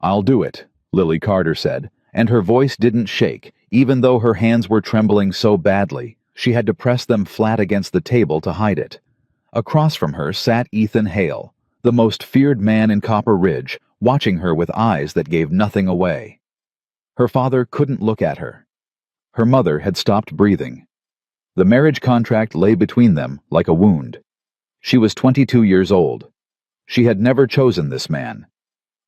"I'll do it," Lily Carter said, and her voice didn't shake, even though her hands were trembling so badly she had to press them flat against the table to hide it. Across from her sat Ethan Hale, the most feared man in Copper Ridge, watching her with eyes that gave nothing away. Her father couldn't look at her. Her mother had stopped breathing. The marriage contract lay between them like a wound. She was 22 years old. She had never chosen this man.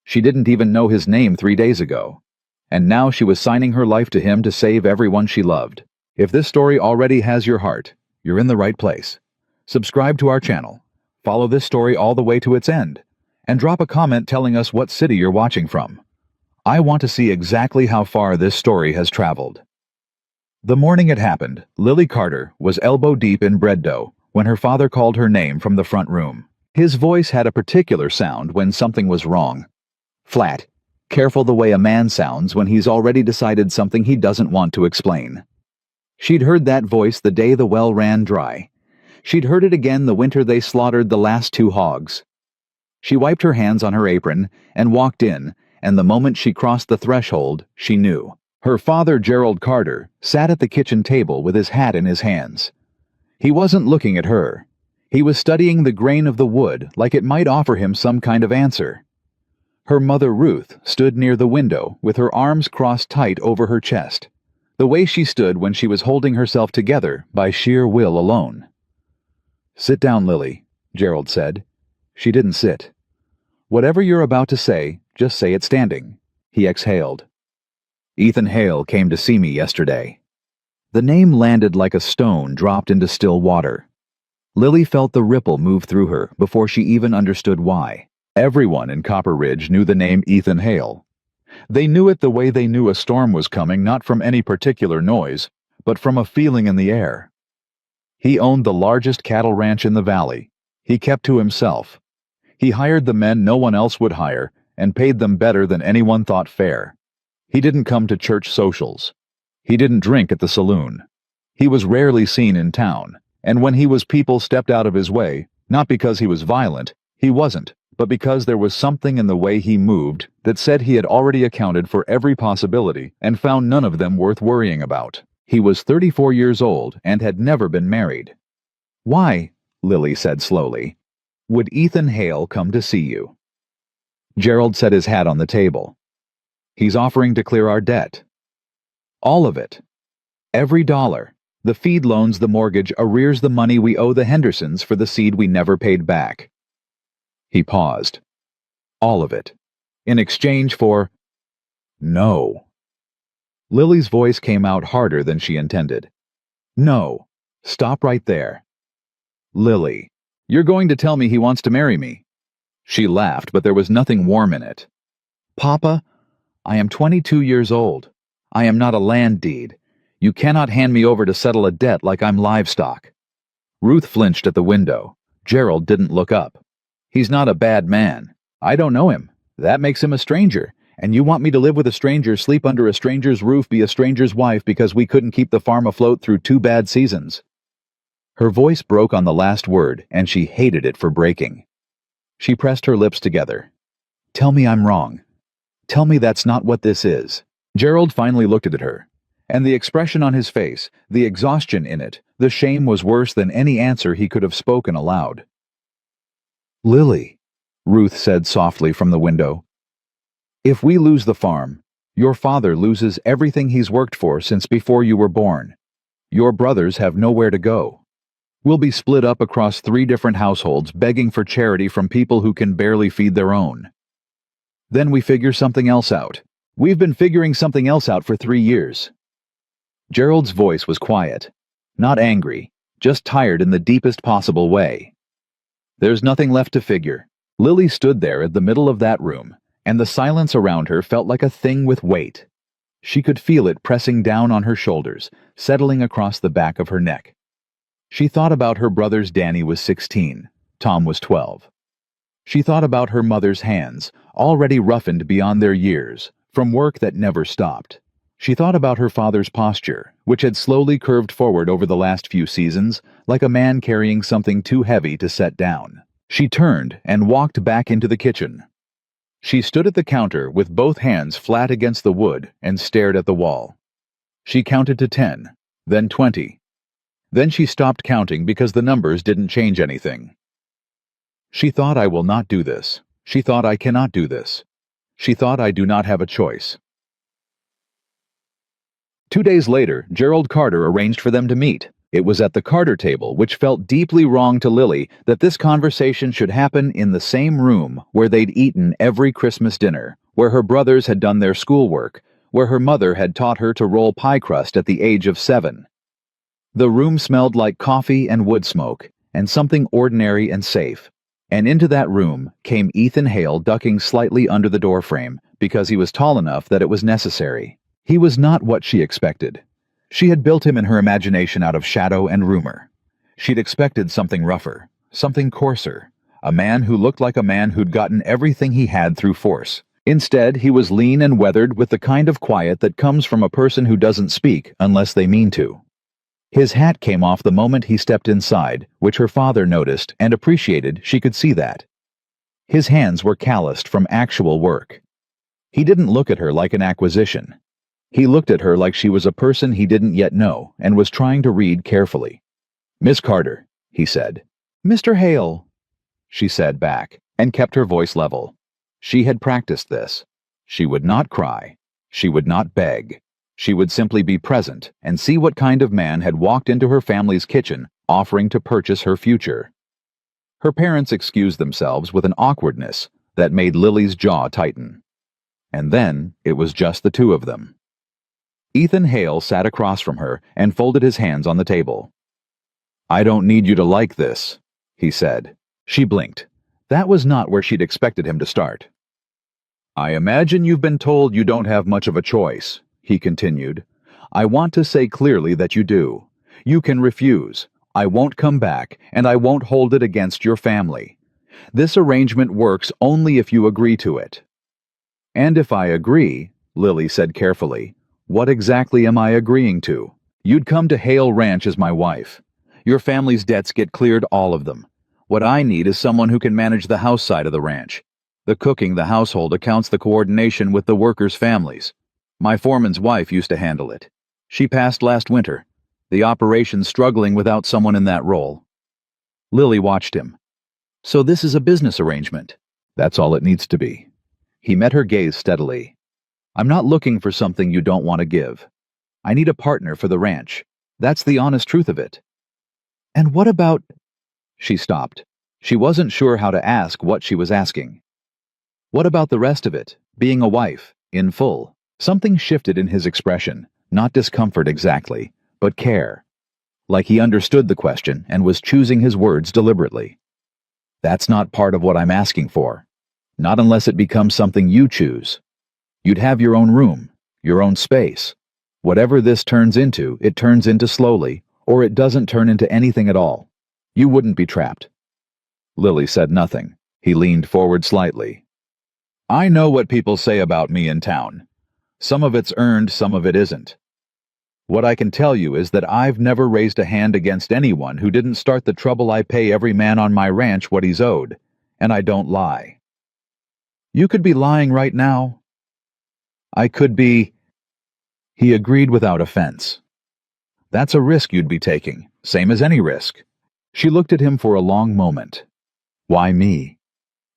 She didn't even know his name 3 days ago. And now she was signing her life to him to save everyone she loved. If this story already has your heart, you're in the right place. Subscribe to our channel, follow this story all the way to its end, and drop a comment telling us what city you're watching from. I want to see exactly how far this story has traveled. The morning it happened, Lily Carter was elbow deep in bread dough when her father called her name from the front room. His voice had a particular sound when something was wrong. Flat, careful the way a man sounds when he's already decided something he doesn't want to explain. She'd heard that voice the day the well ran dry. She'd heard it again the winter they slaughtered the last 2 hogs. She wiped her hands on her apron and walked in, and the moment she crossed the threshold, she knew. Her father, Gerald Carter, sat at the kitchen table with his hat in his hands. He wasn't looking at her. He was studying the grain of the wood like it might offer him some kind of answer. Her mother, Ruth, stood near the window with her arms crossed tight over her chest, the way she stood when she was holding herself together by sheer will alone. "Sit down, Lily," Gerald said. She didn't sit. "Whatever you're about to say, just say it standing," he exhaled. "Ethan Hale came to see me yesterday." The name landed like a stone dropped into still water. Lily felt the ripple move through her before she even understood why. Everyone in Copper Ridge knew the name Ethan Hale. They knew it the way they knew a storm was coming, not from any particular noise, but from a feeling in the air. He owned the largest cattle ranch in the valley. He kept to himself. He hired the men no one else would hire and paid them better than anyone thought fair. He didn't come to church socials. He didn't drink at the saloon. He was rarely seen in town, and when he was, people stepped out of his way, not because he was violent, he wasn't, but because there was something in the way he moved that said he had already accounted for every possibility and found none of them worth worrying about. He was 34 years old and had never been married. "Why," Lily said slowly, "would Ethan Hale come to see you?" Gerald set his hat on the table. "He's offering to clear our debt." "All of it. Every dollar. The feed loans, the mortgage, arrears, the money we owe the Hendersons for the seed we never paid back." He paused. "All of it. In exchange for—" "No." Lily's voice came out harder than she intended. "No. Stop right there." "Lily, you're going to tell me he wants to marry me?" She laughed, but there was nothing warm in it. "Papa, I am 22 years old. I am not a land deed. You cannot hand me over to settle a debt like I'm livestock." Ruth flinched at the window. Gerald didn't look up. "He's not a bad man. I don't know him. That makes him a stranger. And you want me to live with a stranger, sleep under a stranger's roof, be a stranger's wife because we couldn't keep the farm afloat through 2 bad seasons." Her voice broke on the last word, and she hated it for breaking. She pressed her lips together. "Tell me I'm wrong. Tell me that's not what this is." Gerald finally looked at her, and the expression on his face, the exhaustion in it, the shame was worse than any answer he could have spoken aloud. "Lily," Ruth said softly from the window, "if we lose the farm, your father loses everything he's worked for since before you were born. Your brothers have nowhere to go. We'll be split up across 3 different households begging for charity from people who can barely feed their own. Then we figure something else out. We've been figuring something else out for 3 years." Gerald's voice was quiet, not angry, just tired in the deepest possible way. "There's nothing left to figure." Lily stood there at the middle of that room, and the silence around her felt like a thing with weight. She could feel it pressing down on her shoulders, settling across the back of her neck. She thought about her brothers. Danny was 16, Tom was 12. She thought about her mother's hands, already roughened beyond their years, from work that never stopped. She thought about her father's posture, which had slowly curved forward over the last few seasons, like a man carrying something too heavy to set down. She turned and walked back into the kitchen. She stood at the counter with both hands flat against the wood and stared at the wall. She counted to 10, then 20. Then she stopped counting because the numbers didn't change anything. She thought, I will not do this. She thought, I cannot do this. She thought, I do not have a choice. 2 days later, Gerald Carter arranged for them to meet. It was at the Carter table, which felt deeply wrong to Lily, that this conversation should happen in the same room where they'd eaten every Christmas dinner, where her brothers had done their schoolwork, where her mother had taught her to roll pie crust at the age of 7. The room smelled like coffee and wood smoke, and something ordinary and safe. And into that room came Ethan Hale, ducking slightly under the doorframe, because he was tall enough that it was necessary. He was not what she expected. She had built him in her imagination out of shadow and rumor. She'd expected something rougher, something coarser, a man who looked like a man who'd gotten everything he had through force. Instead, he was lean and weathered, with the kind of quiet that comes from a person who doesn't speak unless they mean to. His hat came off the moment he stepped inside, which her father noticed and appreciated. She could see that. His hands were calloused from actual work. He didn't look at her like an acquisition. He looked at her like she was a person he didn't yet know and was trying to read carefully. "Miss Carter," he said. "Mr. Hale," she said back, and kept her voice level. She had practiced this. She would not cry. She would not beg. She would simply be present and see what kind of man had walked into her family's kitchen offering to purchase her future. Her parents excused themselves with an awkwardness that made Lily's jaw tighten. And then it was just the two of them. Ethan Hale sat across from her and folded his hands on the table. "I don't need you to like this," he said. She blinked. That was not where she'd expected him to start. "I imagine you've been told you don't have much of a choice," he continued. "I want to say clearly that you do. You can refuse. I won't come back, and I won't hold it against your family. This arrangement works only if you agree to it." "And if I agree," Lily said carefully, "what exactly am I agreeing to? You'd come to Hale Ranch as my wife. Your family's debts get cleared, all of them. What I need is someone who can manage the house side of the ranch. The cooking, the household accounts, the coordination with the workers' families. My foreman's wife used to handle it. She passed last winter. The operation's struggling without someone in that role." Lily watched him. "So this is a business arrangement?" "That's all it needs to be." He met her gaze steadily. "I'm not looking for something you don't want to give. I need a partner for the ranch. That's the honest truth of it." "And what about—" She stopped. She wasn't sure how to ask what she was asking. "What about the rest of it, being a wife, in full?" Something shifted in his expression, not discomfort exactly, but care. Like he understood the question and was choosing his words deliberately. "That's not part of what I'm asking for. Not unless it becomes something you choose. You'd have your own room, your own space. Whatever this turns into, it turns into slowly, or it doesn't turn into anything at all. You wouldn't be trapped." Lily said nothing. He leaned forward slightly. "I know what people say about me in town. Some of it's earned, some of it isn't. What I can tell you is that I've never raised a hand against anyone who didn't start the trouble. I pay every man on my ranch what he's owed, and I don't lie. You could be lying right now. I could be—" He agreed without offense. "That's a risk you'd be taking, same as any risk." She looked at him for a long moment. "Why me?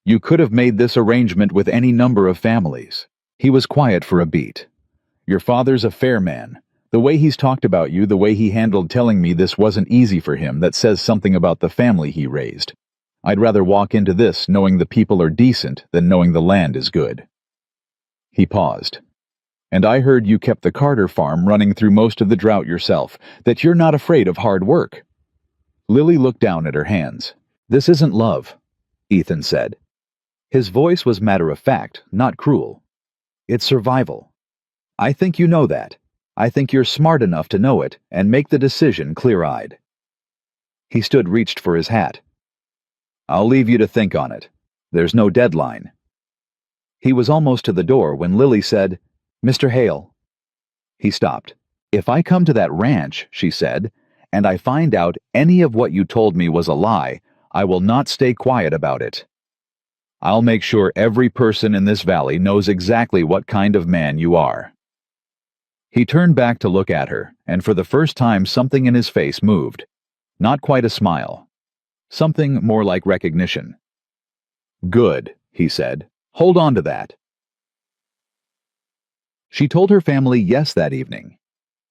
You could have made this arrangement with any number of families." He was quiet for a beat. "Your father's a fair man. The way he's talked about you, the way he handled telling me this wasn't easy for him, that says something about the family he raised. I'd rather walk into this knowing the people are decent than knowing the land is good." He paused. "And I heard you kept the Carter farm running through most of the drought yourself, that you're not afraid of hard work." Lily looked down at her hands. "This isn't love," Ethan said. His voice was matter-of-fact, not cruel. "It's survival. I think you know that. I think you're smart enough to know it and make the decision clear-eyed." He stood, reached for his hat. "I'll leave you to think on it. There's no deadline." He was almost to the door when Lily said, "Mr. Hale." He stopped. "If I come to that ranch," she said, "and I find out any of what you told me was a lie, I will not stay quiet about it." I'll make sure every person in this valley knows exactly what kind of man you are." He turned back to look at her, and for the first time something in his face moved. Not quite a smile. Something more like recognition. "Good," he said. "Hold on to that." She told her family yes that evening.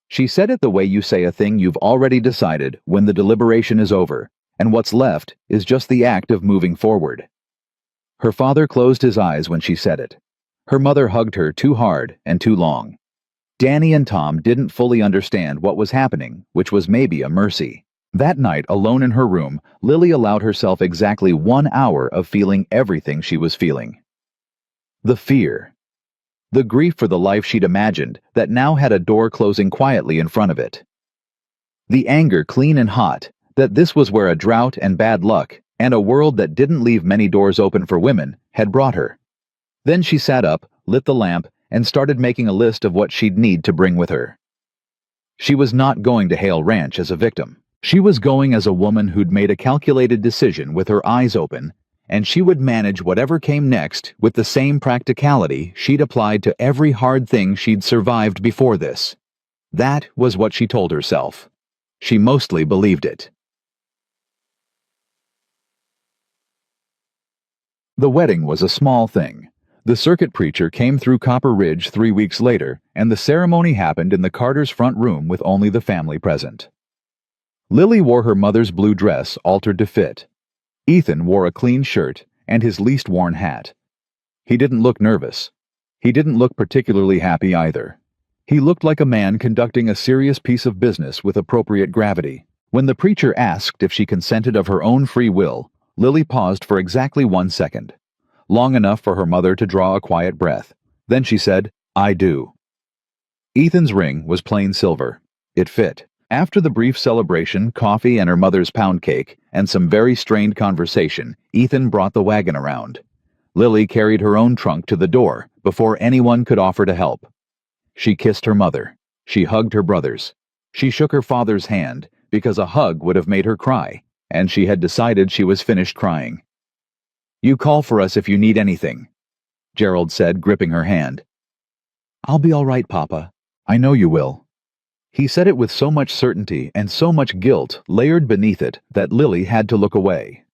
She said it the way you say a thing you've already decided when the deliberation is over, and what's left is just the act of moving forward. Her father closed his eyes when she said it. Her mother hugged her too hard and too long. Danny and Tom didn't fully understand what was happening, which was maybe a mercy. That night, alone in her room, Lily allowed herself exactly 1 hour of feeling everything she was feeling. The fear. The grief for the life she'd imagined that now had a door closing quietly in front of it. The anger clean and hot, that this was where a drought and bad luck, and a world that didn't leave many doors open for women, had brought her. Then she sat up, lit the lamp, and started making a list of what she'd need to bring with her. She was not going to Hale Ranch as a victim. She was going as a woman who'd made a calculated decision with her eyes open, and she would manage whatever came next with the same practicality she'd applied to every hard thing she'd survived before this. That was what she told herself. She mostly believed it. The wedding was a small thing. The circuit preacher came through Copper Ridge 3 weeks later, and the ceremony happened in the Carters' front room with only the family present. Lily wore her mother's blue dress altered to fit. Ethan wore a clean shirt and his least worn hat. He didn't look nervous. He didn't look particularly happy either. He looked like a man conducting a serious piece of business with appropriate gravity. When the preacher asked if she consented of her own free will, Lily paused for exactly 1 second. Long enough for her mother to draw a quiet breath. Then she said, "I do." Ethan's ring was plain silver. It fit. After the brief celebration, coffee and her mother's pound cake, and some very strained conversation, Ethan brought the wagon around. Lily carried her own trunk to the door before anyone could offer to help. She kissed her mother. She hugged her brothers. She shook her father's hand, because a hug would have made her cry, and she had decided she was finished crying. "You call for us if you need anything," Gerald said, gripping her hand. "I'll be all right, Papa. I know you will." He said it with so much certainty and so much guilt layered beneath it that Lily had to look away.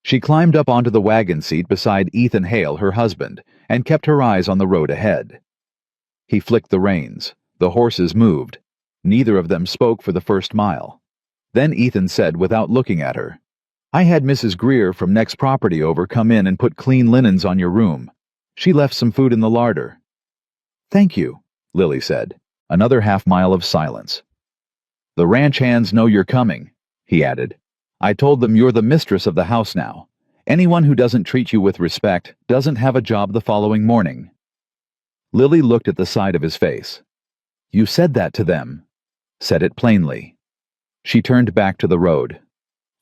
She climbed up onto the wagon seat beside Ethan Hale, her husband, and kept her eyes on the road ahead. He flicked the reins. The horses moved. Neither of them spoke for the first mile. Then Ethan said without looking at her, "I had Mrs. Greer from next property over come in and put clean linens on your room. She left some food in the larder." "Thank you," Lily said. Another half-mile of silence. "The ranch hands know you're coming," he added. "I told them you're the mistress of the house now. Anyone who doesn't treat you with respect doesn't have a job the following morning." Lily looked at the side of his face. "You said that to them." Said it plainly. She turned back to the road.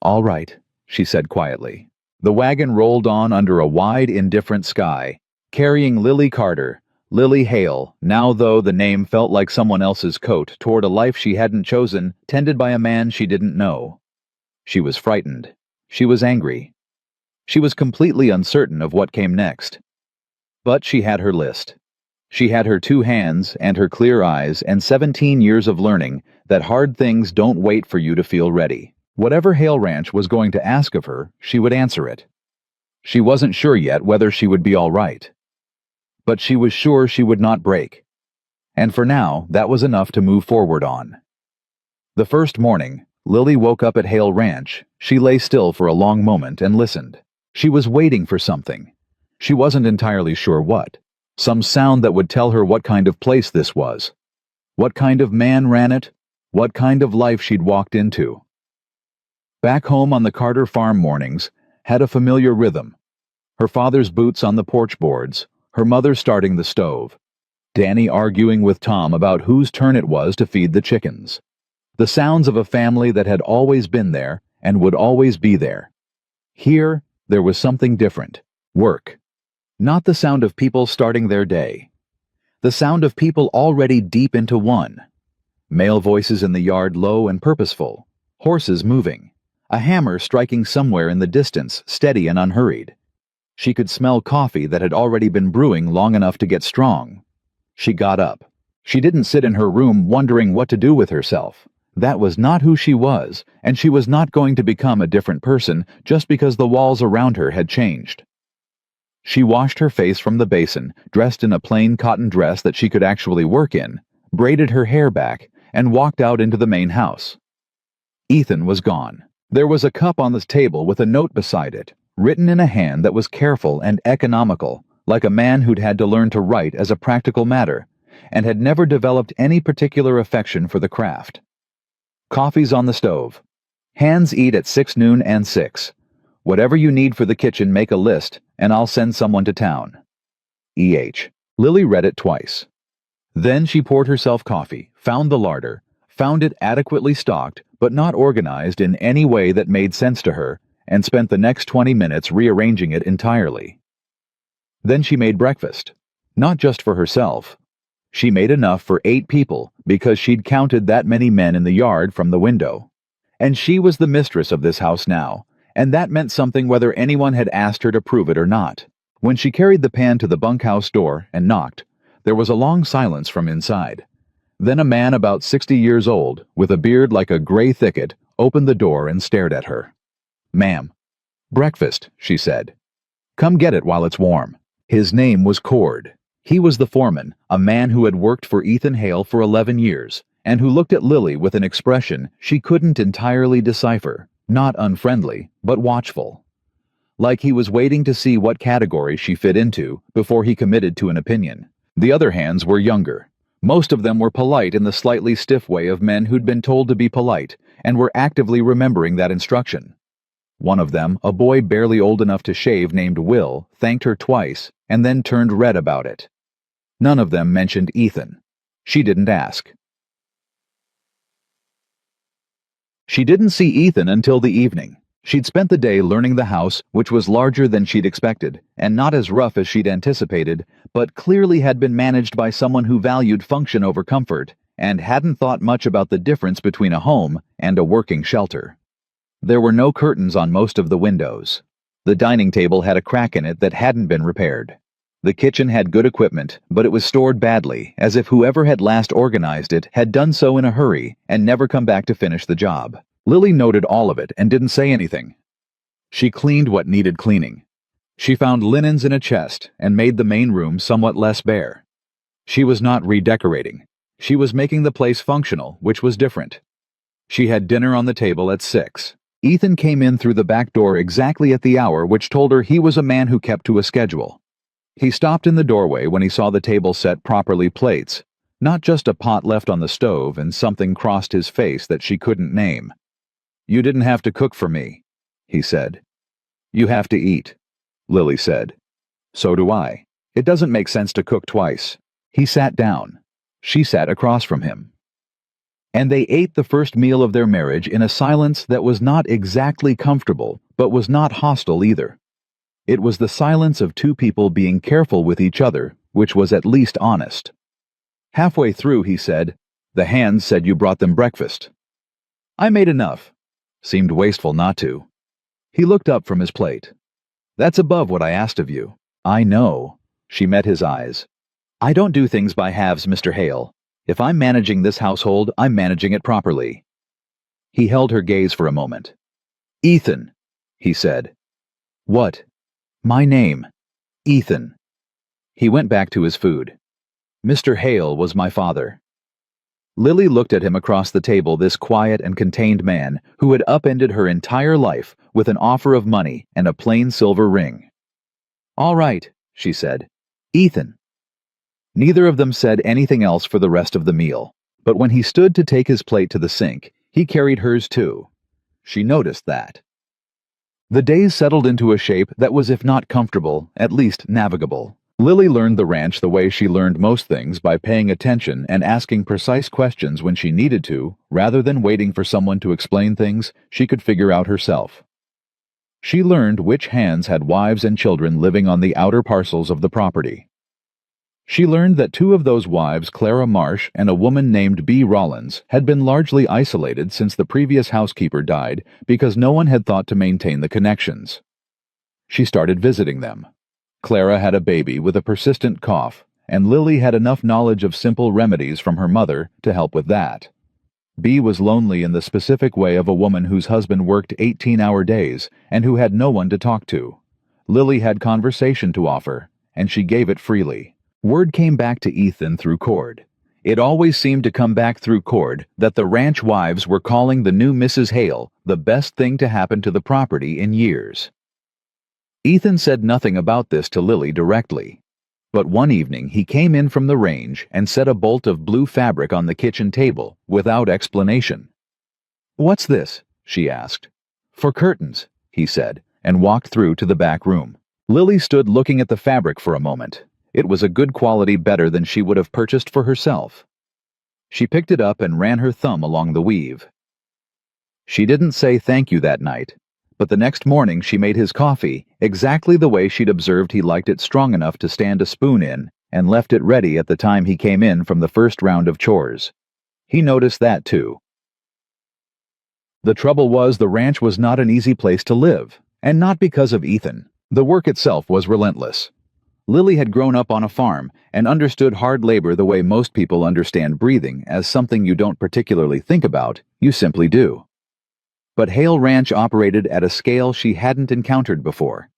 "All right," she said quietly. The wagon rolled on under a wide, indifferent sky, carrying Lily Carter, Lily Hale, now though the name felt like someone else's coat, toward a life she hadn't chosen, tended by a man she didn't know. She was frightened. She was angry. She was completely uncertain of what came next. But she had her list. She had her 2 hands and her clear eyes and 17 years of learning that hard things don't wait for you to feel ready. Whatever Hale Ranch was going to ask of her, she would answer it. She wasn't sure yet whether she would be all right. But she was sure she would not break. And for now, that was enough to move forward on. The first morning, Lily woke up at Hale Ranch. She lay still for a long moment and listened. She was waiting for something. She wasn't entirely sure what. Some sound that would tell her what kind of place this was. What kind of man ran it? What kind of life she'd walked into. Back home on the Carter farm mornings had a familiar rhythm. Her father's boots on the porch boards, her mother starting the stove, Danny arguing with Tom about whose turn it was to feed the chickens. The sounds of a family that had always been there and would always be there. Here, there was something different. Work. Not the sound of people starting their day. The sound of people already deep into one. Male voices in the yard low and purposeful. Horses moving. A hammer striking somewhere in the distance, steady and unhurried. She could smell coffee that had already been brewing long enough to get strong. She got up. She didn't sit in her room wondering what to do with herself. That was not who she was, and she was not going to become a different person just because the walls around her had changed. She washed her face from the basin, dressed in a plain cotton dress that she could actually work in, braided her hair back, and walked out into the main house. Ethan was gone. There was a cup on the table with a note beside it, written in a hand that was careful and economical, like a man who'd had to learn to write as a practical matter, and had never developed any particular affection for the craft. Coffee's on the stove. Hands eat at 6 noon and 6. Whatever you need for the kitchen, make a list, and I'll send someone to town. E.H. Lily read it twice. Then she poured herself coffee, found the larder, found it adequately stocked but not organized in any way that made sense to her, and spent the next 20 minutes rearranging it entirely. Then she made breakfast. Not just for herself. She made enough for 8 people because she'd counted that many men in the yard from the window. And she was the mistress of this house now, and that meant something whether anyone had asked her to prove it or not. When she carried the pan to the bunkhouse door and knocked, there was a long silence from inside. Then a man about 60 years old, with a beard like a gray thicket, opened the door and stared at her. "Ma'am." "Breakfast," she said. "Come get it while it's warm." His name was Cord. He was the foreman, a man who had worked for Ethan Hale for 11 years, and who looked at Lily with an expression she couldn't entirely decipher, not unfriendly, but watchful. Like he was waiting to see what category she fit into before he committed to an opinion. The other hands were younger. Most of them were polite in the slightly stiff way of men who'd been told to be polite, and were actively remembering that instruction. One of them, a boy barely old enough to shave named Will, thanked her twice, and then turned red about it. None of them mentioned Ethan. She didn't ask. She didn't see Ethan until the evening. She'd spent the day learning the house, which was larger than she'd expected, and not as rough as she'd anticipated, but clearly had been managed by someone who valued function over comfort, and hadn't thought much about the difference between a home and a working shelter. There were no curtains on most of the windows. The dining table had a crack in it that hadn't been repaired. The kitchen had good equipment, but it was stored badly, as if whoever had last organized it had done so in a hurry and never come back to finish the job. Lily noted all of it and didn't say anything. She cleaned what needed cleaning. She found linens in a chest and made the main room somewhat less bare. She was not redecorating. She was making the place functional, which was different. She had dinner on the table at 6. Ethan came in through the back door exactly at the hour which told her he was a man who kept to a schedule. He stopped in the doorway when he saw the table set properly plates, not just a pot left on the stove and something crossed his face that she couldn't name. "You didn't have to cook for me," he said. "You have to eat," Lily said. "So do I. It doesn't make sense to cook twice." He sat down. She sat across from him. And they ate the first meal of their marriage in a silence that was not exactly comfortable, but was not hostile either. It was the silence of two people being careful with each other, which was at least honest. Halfway through, he said, "The hands said you brought them breakfast." "I made enough." Seemed wasteful not to. He looked up from his plate. "That's above what I asked of you." "I know." She met his eyes. "I don't do things by halves, Mr. Hale. If I'm managing this household, I'm managing it properly." He held her gaze for a moment. "Ethan," he said. "What?" "My name. Ethan." He went back to his food. "Mr. Hale was my father." Lily looked at him across the table, this quiet and contained man who had upended her entire life with an offer of money and a plain silver ring. "All right," she said. "Ethan." Neither of them said anything else for the rest of the meal, but when he stood to take his plate to the sink, he carried hers too. She noticed that. The days settled into a shape that was, if not comfortable, at least navigable. Lily learned the ranch the way she learned most things, by paying attention and asking precise questions when she needed to, rather than waiting for someone to explain things she could figure out herself. She learned which hands had wives and children living on the outer parcels of the property. She learned that two of those wives, Clara Marsh and a woman named B. Rollins, had been largely isolated since the previous housekeeper died because no one had thought to maintain the connections. She started visiting them. Clara had a baby with a persistent cough, and Lily had enough knowledge of simple remedies from her mother to help with that. Bea was lonely in the specific way of a woman whose husband worked 18-hour days and who had no one to talk to. Lily had conversation to offer, and she gave it freely. Word came back to Ethan through Cord. It always seemed to come back through Cord that the ranch wives were calling the new Mrs. Hale the best thing to happen to the property in years. Ethan said nothing about this to Lily directly. But one evening he came in from the range and set a bolt of blue fabric on the kitchen table without explanation. "What's this?" she asked. "For curtains," he said, and walked through to the back room. Lily stood looking at the fabric for a moment. It was a good quality, better than she would have purchased for herself. She picked it up and ran her thumb along the weave. She didn't say thank you that night, but the next morning she made his coffee exactly the way she'd observed he liked it, strong enough to stand a spoon in, and left it ready at the time he came in from the first round of chores. He noticed that too. The trouble was, the ranch was not an easy place to live, and not because of Ethan. The work itself was relentless. Lily had grown up on a farm and understood hard labor the way most people understand breathing, as something you don't particularly think about, you simply do. But Hale Ranch operated at a scale she hadn't encountered before.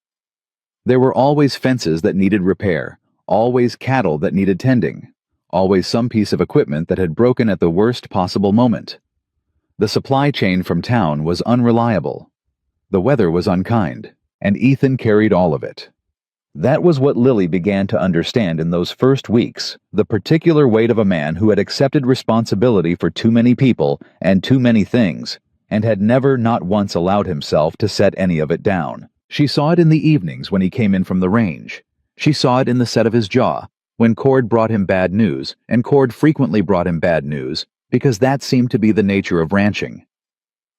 There were always fences that needed repair, always cattle that needed tending, always some piece of equipment that had broken at the worst possible moment. The supply chain from town was unreliable. The weather was unkind, and Ethan carried all of it. That was what Lily began to understand in those first weeks, the particular weight of a man who had accepted responsibility for too many people and too many things, and had never, not once, allowed himself to set any of it down. She saw it in the evenings when he came in from the range. She saw it in the set of his jaw, when Cord brought him bad news, and Cord frequently brought him bad news, because that seemed to be the nature of ranching.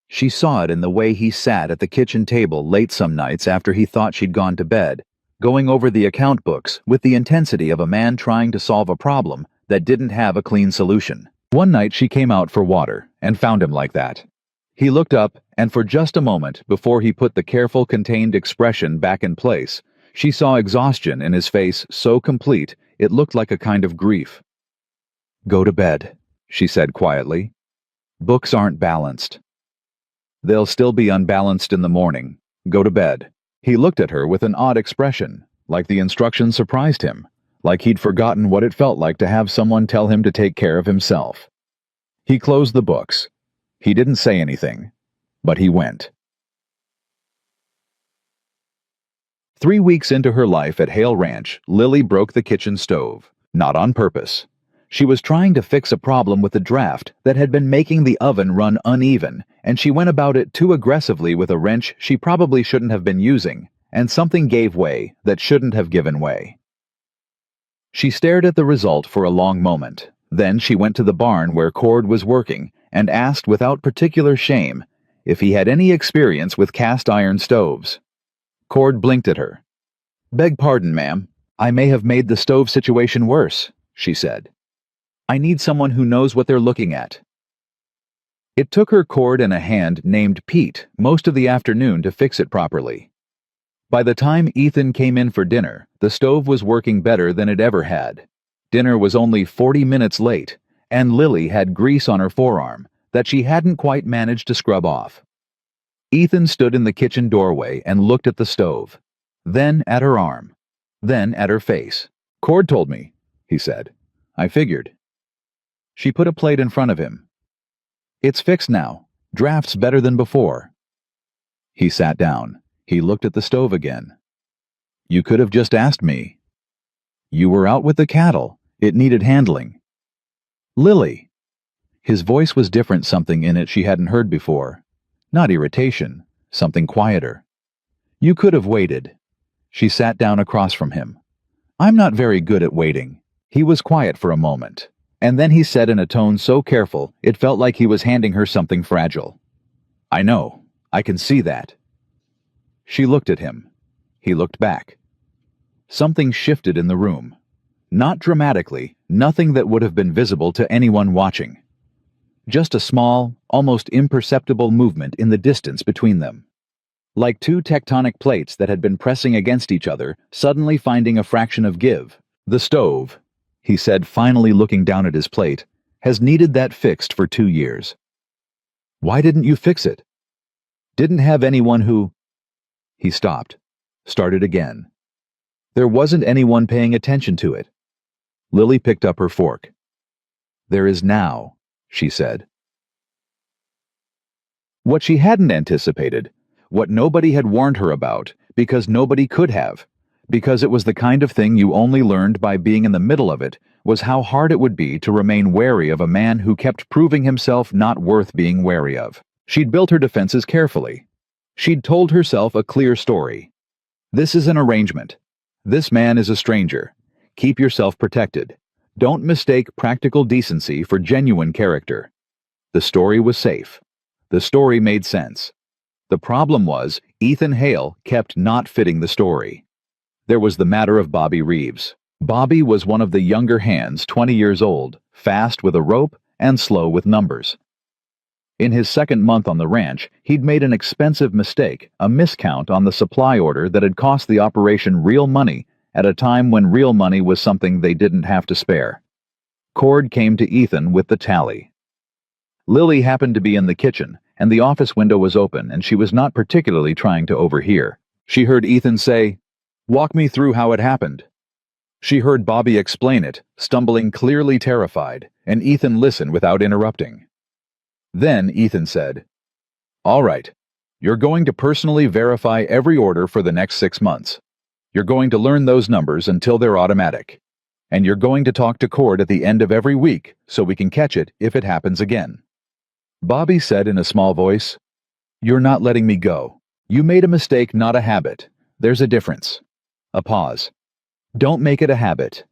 She saw it in the way he sat at the kitchen table late some nights after he thought she'd gone to bed, going over the account books with the intensity of a man trying to solve a problem that didn't have a clean solution. One night she came out for water and found him like that. He looked up, and for just a moment, before he put the careful, contained expression back in place, she saw exhaustion in his face so complete it looked like a kind of grief. "Go to bed," she said quietly. "Books aren't balanced. They'll still be unbalanced in the morning. Go to bed." He looked at her with an odd expression, like the instruction surprised him, like he'd forgotten what it felt like to have someone tell him to take care of himself. He closed the books. He didn't say anything, but he went. 3 weeks into her life at Hale Ranch, Lily broke the kitchen stove, not on purpose. She was trying to fix a problem with the draft that had been making the oven run uneven, and she went about it too aggressively with a wrench she probably shouldn't have been using, and something gave way that shouldn't have given way. She stared at the result for a long moment. Then she went to the barn where Cord was working and asked without particular shame if he had any experience with cast-iron stoves. Cord blinked at her. "Beg pardon, ma'am. I may have made the stove situation worse," she said. "I need someone who knows what they're looking at." It took her Cord and a hand named Pete most of the afternoon to fix it properly. By the time Ethan came in for dinner, the stove was working better than it ever had. Dinner was only 40 minutes late, and Lily had grease on her forearm that she hadn't quite managed to scrub off. Ethan stood in the kitchen doorway and looked at the stove, then at her arm, then at her face. "Cord told me," he said. "I figured." She put a plate in front of him. "It's fixed now. Draft's better than before." He sat down. He looked at the stove again. "You could have just asked me." "You were out with the cattle. It needed handling." "Lily." His voice was different, something in it she hadn't heard before. Not irritation, something quieter. "You could have waited." She sat down across from him. "I'm not very good at waiting." He was quiet for a moment, and then he said in a tone so careful it felt like he was handing her something fragile, "I know. I can see that." She looked at him. He looked back. Something shifted in the room. Not dramatically, nothing that would have been visible to anyone watching. Just a small, almost imperceptible movement in the distance between them. like two tectonic plates that had been pressing against each other, suddenly finding a fraction of give. The stove, he said, finally looking down at his plate, has needed that fixed for 2 years. Why didn't you fix it? Didn't have anyone who... He stopped, started again. There wasn't anyone paying attention to it. Lily picked up her fork. There is now, she said. What she hadn't anticipated, what nobody had warned her about, because nobody could have, because it was the kind of thing you only learned by being in the middle of it, was how hard it would be to remain wary of a man who kept proving himself not worth being wary of. She'd built her defenses carefully. She'd told herself a clear story. This is an arrangement. This man is a stranger. Keep yourself protected. Don't mistake practical decency for genuine character. The story was safe. The story made sense. The problem was, Ethan Hale kept not fitting the story. There was the matter of Bobby Reeves. Bobby was one of the younger hands, 20 years old, fast with a rope and slow with numbers. In his second month on the ranch, he'd made an expensive mistake, a miscount on the supply order that had cost the operation real money at a time when real money was something they didn't have to spare. Cord came to Ethan with the tally. Lily happened to be in the kitchen, and the office window was open, and she was not particularly trying to overhear. She heard Ethan say, "Walk me through how it happened." She heard Bobby explain it, stumbling, clearly terrified, and Ethan listened without interrupting. Then Ethan said, "All right, you're going to personally verify every order for the next 6 months. You're going to learn those numbers until they're automatic. And you're going to talk to Cord at the end of every week so we can catch it if it happens again." Bobby said in a small voice, "You're not letting me go. You made a mistake, not a habit. There's a difference." A pause. "Don't make it a habit."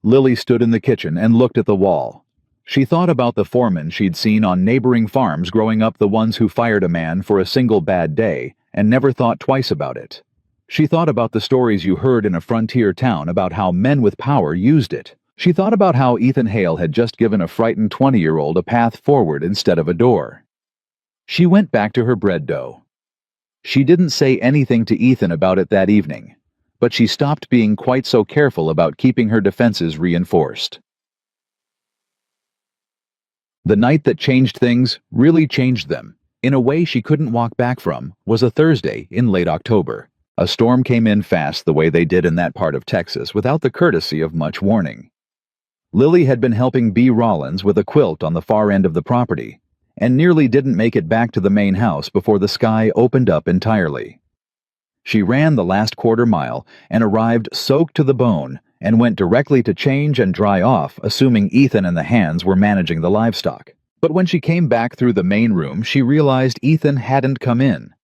Lily stood in the kitchen and looked at the wall. She thought about the foremen she'd seen on neighboring farms growing up, the ones who fired a man for a single bad day and never thought twice about it. She thought about the stories you heard in a frontier town about how men with power used it. She thought about how Ethan Hale had just given a frightened 20-year-old a path forward instead of a door. She went back to her bread dough. She didn't say anything to Ethan about it that evening, but she stopped being quite so careful about keeping her defenses reinforced. The night that changed things, really changed them, in a way she couldn't walk back from, was a Thursday in late October. A storm came in fast the way they did in that part of Texas without the courtesy of much warning. Lily had been helping B. Rollins with a quilt on the far end of the property, and nearly didn't make it back to the main house before the sky opened up entirely. She ran the last quarter mile and arrived soaked to the bone and went directly to change and dry off, assuming Ethan and the hands were managing the livestock. But when she came back through the main room, she realized Ethan hadn't come in.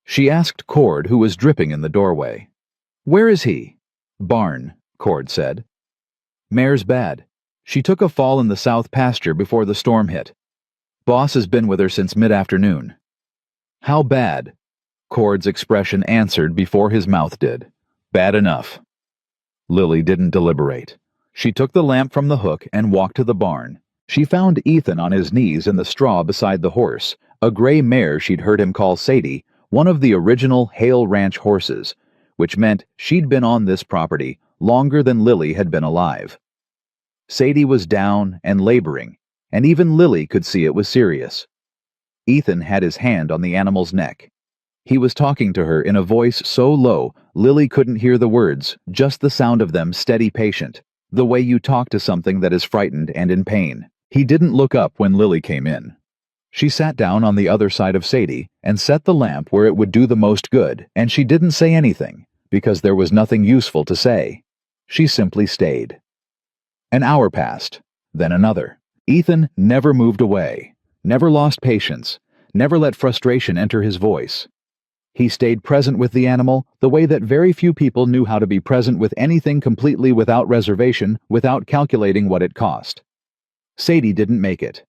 She asked Cord, who was dripping in the doorway. "Where is he?" "Barn," Cord said. "Mare's bad. She took a fall in the south pasture before the storm hit. Boss has been with her since mid-afternoon." "How bad?" Cord's expression answered before his mouth did. "Bad enough." Lily didn't deliberate. She took the lamp from the hook and walked to the barn. She found Ethan on his knees in the straw beside the horse, a gray mare she'd heard him call Sadie, one of the original Hale Ranch horses, which meant she'd been on this property longer than Lily had been alive. Sadie was down and laboring, and even Lily could see it was serious. Ethan had his hand on the animal's neck. He was talking to her in a voice so low Lily couldn't hear the words, just the sound of them, steady, patient, the way you talk to something that is frightened and in pain. He didn't look up when Lily came in. She sat down on the other side of Sadie and set the lamp where it would do the most good, and she didn't say anything, because there was nothing useful to say. She simply stayed. An hour passed, then another. Ethan never moved away, never lost patience, never let frustration enter his voice. He stayed present with the animal the way that very few people knew how to be present with anything, completely without reservation, without calculating what it cost. Sadie didn't make it.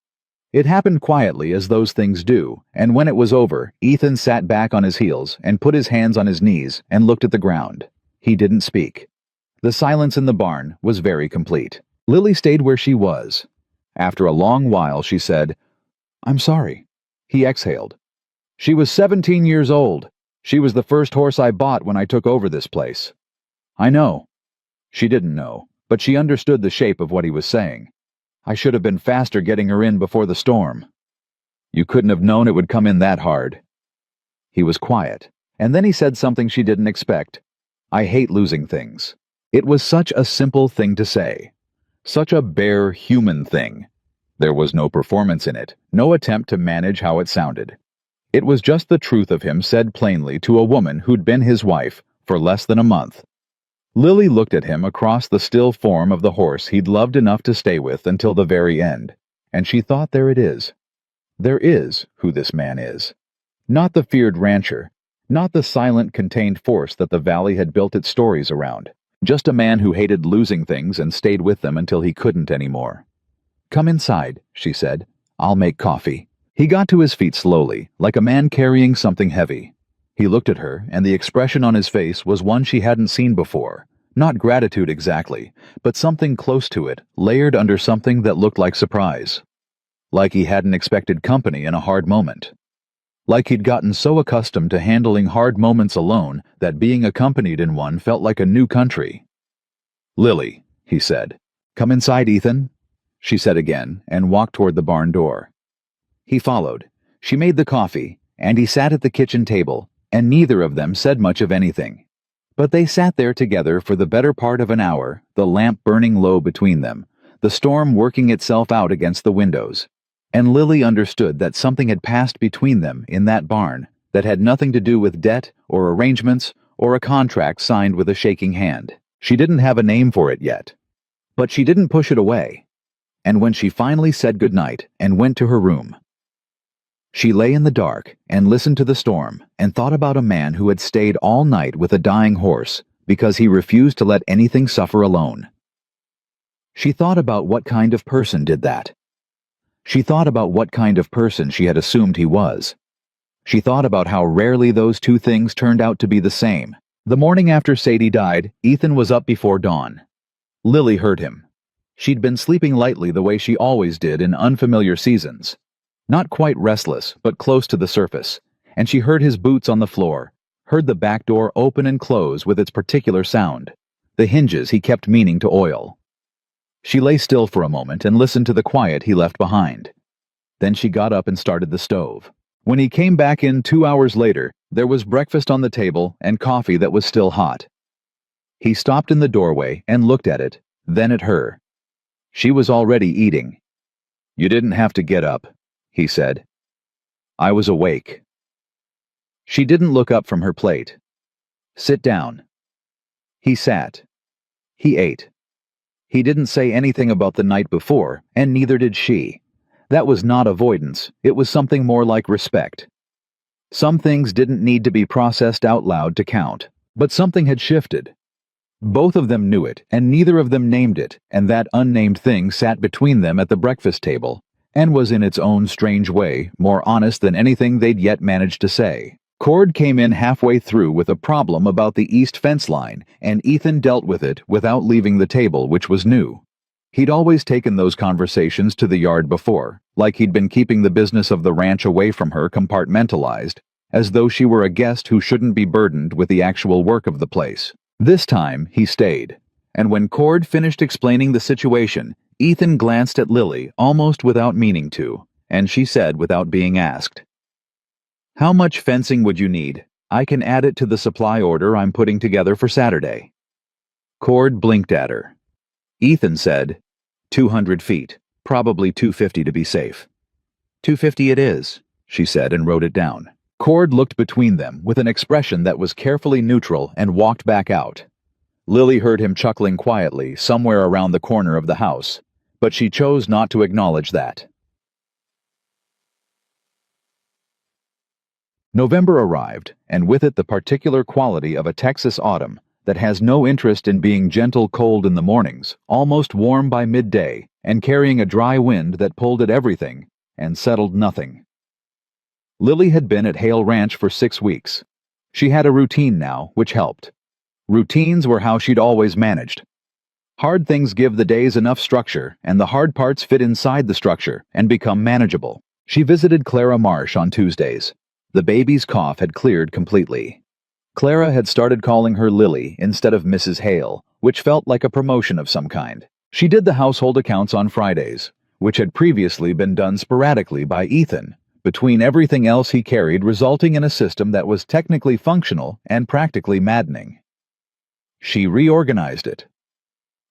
It happened quietly, as those things do, and when it was over, Ethan sat back on his heels and put his hands on his knees and looked at the ground. He didn't speak. The silence in the barn was very complete. Lily stayed where she was. After a long while, she said, "I'm sorry." He exhaled. She was 17 years old. She was the first horse I bought when I took over this place. I know. She didn't know, but she understood the shape of what he was saying. I should have been faster getting her in before the storm. You couldn't have known it would come in that hard. He was quiet, and then he said something she didn't expect. I hate losing things. It was such a simple thing to say. Such a bare, human thing. There was no performance in it, no attempt to manage how it sounded. It was just the truth of him said plainly to a woman who'd been his wife for less than a month. Lily looked at him across the still form of the horse he'd loved enough to stay with until the very end, and she thought, there it is. There is who this man is. Not the feared rancher, not the silent, contained force that the valley had built its stories around. Just a man who hated losing things and stayed with them until he couldn't anymore. Come inside, she said. I'll make coffee. He got to his feet slowly, like a man carrying something heavy. He looked at her, and the expression on his face was one she hadn't seen before. Not gratitude exactly, but something close to it, layered under something that looked like surprise. Like he hadn't expected company in a hard moment. Like he'd gotten so accustomed to handling hard moments alone that being accompanied in one felt like a new country. Lily, he said. Come inside, Ethan, she said again, and walked toward the barn door. He followed. She made the coffee, and he sat at the kitchen table, and neither of them said much of anything. But they sat there together for the better part of an hour, the lamp burning low between them, the storm working itself out against the windows. And Lily understood that something had passed between them in that barn that had nothing to do with debt or arrangements or a contract signed with a shaking hand. She didn't have a name for it yet. But she didn't push it away. And when she finally said goodnight and went to her room, she lay in the dark and listened to the storm and thought about a man who had stayed all night with a dying horse because he refused to let anything suffer alone. She thought about what kind of person did that. She thought about what kind of person she had assumed he was. She thought about how rarely those two things turned out to be the same. The morning after Sadie died, Ethan was up before dawn. Lily heard him. She'd been sleeping lightly the way she always did in unfamiliar seasons. Not quite restless, but close to the surface, and she heard his boots on the floor, heard the back door open and close with its particular sound, the hinges he kept meaning to oil. She lay still for a moment and listened to the quiet he left behind. Then she got up and started the stove. When he came back in 2 hours later, there was breakfast on the table and coffee that was still hot. He stopped in the doorway and looked at it, then at her. She was already eating. You didn't have to get up, he said. I was awake. She didn't look up from her plate. Sit down. He sat. He ate. He didn't say anything about the night before, and neither did she. That was not avoidance, it was something more like respect. Some things didn't need to be processed out loud to count, but something had shifted. Both of them knew it, and neither of them named it, and that unnamed thing sat between them at the breakfast table, and was in its own strange way more honest than anything they'd yet managed to say. Cord came in halfway through with a problem about the east fence line, and Ethan dealt with it without leaving the table, which was new. He'd always taken those conversations to the yard before, like he'd been keeping the business of the ranch away from her compartmentalized, as though she were a guest who shouldn't be burdened with the actual work of the place. This time, he stayed, and when Cord finished explaining the situation, Ethan glanced at Lily almost without meaning to, and she said without being asked, How much fencing would you need? I can add it to the supply order I'm putting together for Saturday. Cord blinked at her. Ethan said, 200 feet, probably 250 to be safe. 250 it is, she said and wrote it down. Cord looked between them with an expression that was carefully neutral and walked back out. Lily heard him chuckling quietly somewhere around the corner of the house, but she chose not to acknowledge that. November arrived, and with it the particular quality of a Texas autumn that has no interest in being gentle cold in the mornings, almost warm by midday, and carrying a dry wind that pulled at everything and settled nothing. Lily had been at Hale Ranch for 6 weeks. She had a routine now, which helped. Routines were how she'd always managed. Hard things give the days enough structure, and the hard parts fit inside the structure and become manageable. She visited Clara Marsh on Tuesdays. The baby's cough had cleared completely. Clara had started calling her Lily instead of Mrs. Hale, which felt like a promotion of some kind. She did the household accounts on Fridays, which had previously been done sporadically by Ethan, between everything else he carried, resulting in a system that was technically functional and practically maddening. She reorganized it.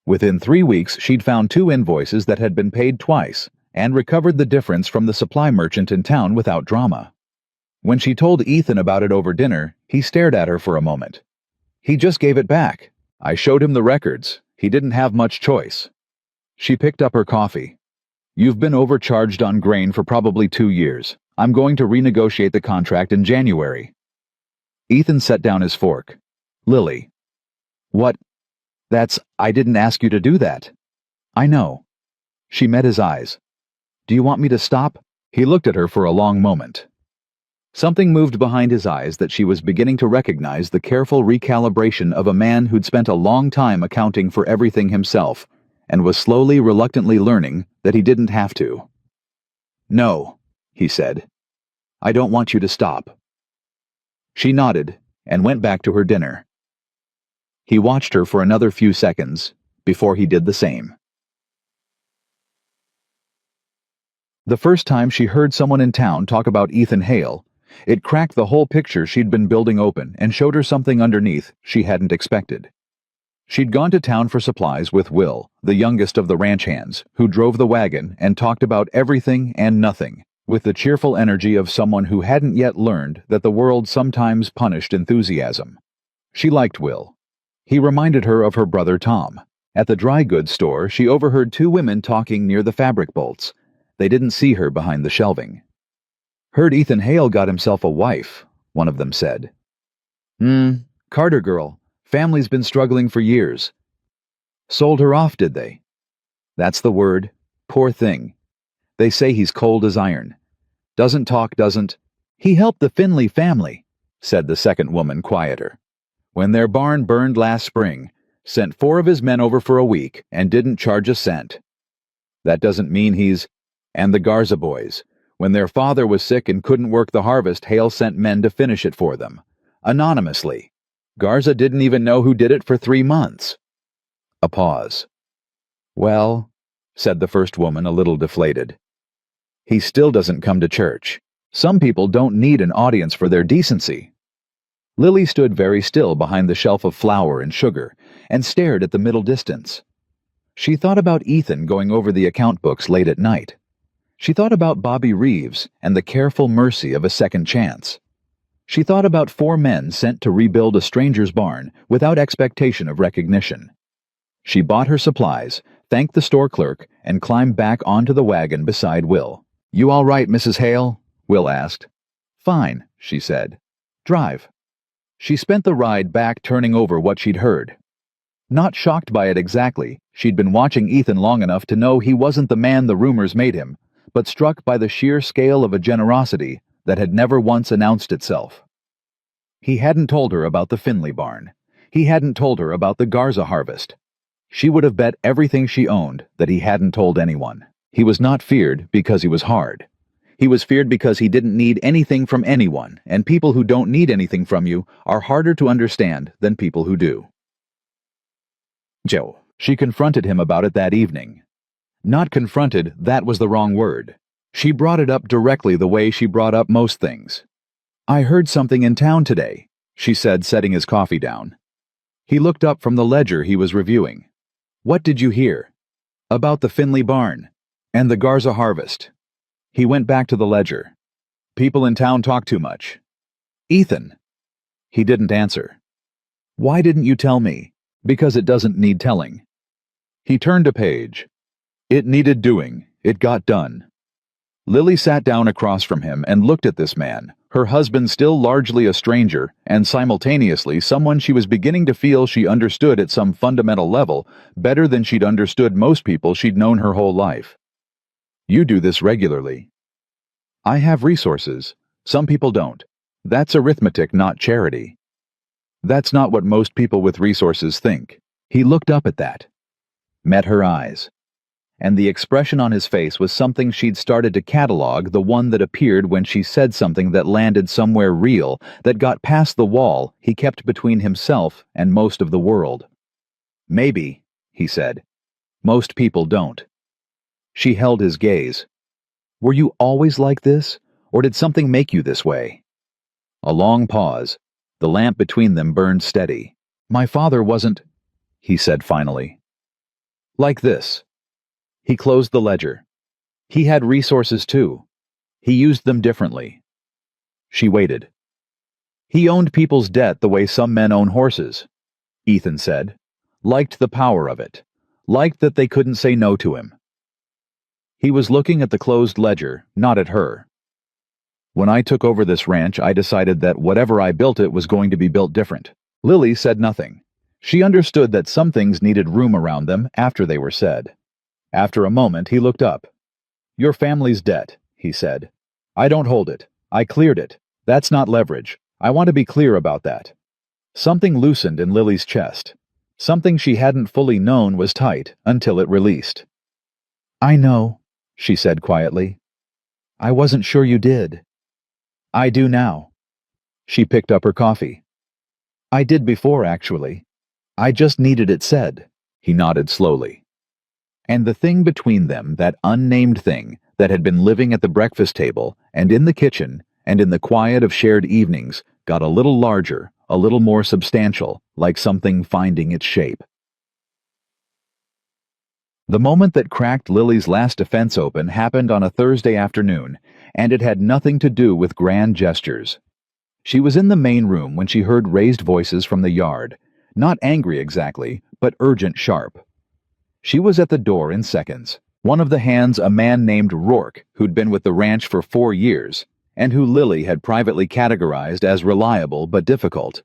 Within 3 weeks, she'd found 2 invoices that had been paid twice and recovered the difference from the supply merchant in town without drama. When she told Ethan about it over dinner, he stared at her for a moment. He just gave it back. I showed him the records. He didn't have much choice. She picked up her coffee. You've been overcharged on grain for probably 2 years. I'm going to renegotiate the contract in January. Ethan set down his fork. Lily. What? I didn't ask you to do that. I know. She met his eyes. Do you want me to stop? He looked at her for a long moment. Something moved behind his eyes that she was beginning to recognize the careful recalibration of a man who'd spent a long time accounting for everything himself and was slowly, reluctantly learning that he didn't have to. No, he said. I don't want you to stop. She nodded and went back to her dinner. He watched her for another few seconds before he did the same. The first time she heard someone in town talk about Ethan Hale, it cracked the whole picture she'd been building open and showed her something underneath she hadn't expected. She'd gone to town for supplies with Will, the youngest of the ranch hands, who drove the wagon and talked about everything and nothing, with the cheerful energy of someone who hadn't yet learned that the world sometimes punished enthusiasm. She liked Will. He reminded her of her brother Tom. At the dry goods store, she overheard 2 women talking near the fabric bolts. They didn't see her behind the shelving. Heard Ethan Hale got himself a wife, one of them said. Carter girl. Family's been struggling for years. Sold her off, did they? That's the word. Poor thing. They say he's cold as iron. Doesn't talk, doesn't. He helped the Finley family, said the second woman quieter. When their barn burned last spring, sent 4 of his men over for a week and didn't charge a cent. That doesn't mean he's... And the Garza boys. When their father was sick and couldn't work the harvest, Hale sent men to finish it for them. Anonymously. Garza didn't even know who did it for 3 months. A pause. Well, said the first woman, a little deflated. He still doesn't come to church. Some people don't need an audience for their decency. Lily stood very still behind the shelf of flour and sugar and stared at the middle distance. She thought about Ethan going over the account books late at night. She thought about Bobby Reeves and the careful mercy of a second chance. She thought about 4 men sent to rebuild a stranger's barn without expectation of recognition. She bought her supplies, thanked the store clerk, and climbed back onto the wagon beside Will. You all right, Mrs. Hale? Will asked. Fine, she said. Drive. She spent the ride back turning over what she'd heard. Not shocked by it exactly, she'd been watching Ethan long enough to know he wasn't the man the rumors made him, but struck by the sheer scale of a generosity that had never once announced itself. He hadn't told her about the Finley barn. He hadn't told her about the Garza harvest. She would have bet everything she owned that he hadn't told anyone. He was not feared because he was hard. He was feared because he didn't need anything from anyone, and people who don't need anything from you are harder to understand than people who do. Joe. She confronted him about it that evening. Not confronted, that was the wrong word. She brought it up directly the way she brought up most things. I heard something in town today, she said, setting his coffee down. He looked up from the ledger he was reviewing. What did you hear? About the Finley barn and the Garza harvest. He went back to the ledger. People in town talk too much. Ethan. He didn't answer. Why didn't you tell me? Because it doesn't need telling. He turned a page. It needed doing. It got done. Lily sat down across from him and looked at this man, her husband still largely a stranger, and simultaneously someone she was beginning to feel she understood at some fundamental level better than she'd understood most people she'd known her whole life. You do this regularly. I have resources. Some people don't. That's arithmetic, not charity. That's not what most people with resources think. He looked up at that. Met her eyes. and the expression on his face was something she'd started to catalog, the one that appeared when she said something that landed somewhere real, that got past the wall he kept between himself and most of the world. "Maybe," he said. "Most people don't." She held his gaze. "Were you always like this, or did something make you this way?" A long pause. The lamp between them burned steady. "My father wasn't," he said finally. "Like this." He closed the ledger. "He had resources too. He used them differently." She waited. "He owned people's debt the way some men own horses," Ethan said. "Liked the power of it. Liked that they couldn't say no to him." He was looking at the closed ledger, not at her. "When I took over this ranch, I decided that whatever I built it was going to be built different." Lily said nothing. She understood that some things needed room around them after they were said. After a moment, he looked up. "Your family's debt," he said. "I don't hold it. I cleared it. That's not leverage. I want to be clear about that." Something loosened in Lily's chest. Something she hadn't fully known was tight until it released. "I know," she said quietly. "I wasn't sure you did." "I do now." She picked up her coffee. "I did before, actually. I just needed it said." He nodded slowly. And the thing between them, that unnamed thing that had been living at the breakfast table and in the kitchen and in the quiet of shared evenings, got a little larger, a little more substantial, like something finding its shape. The moment that cracked Lily's last defense open happened on a Thursday afternoon, and it had nothing to do with grand gestures. She was in the main room when she heard raised voices from the yard, not angry exactly, but urgent sharp. She was at the door in seconds. One of the hands, a man named Rourke, who'd been with the ranch for 4 years, and who Lily had privately categorized as reliable but difficult,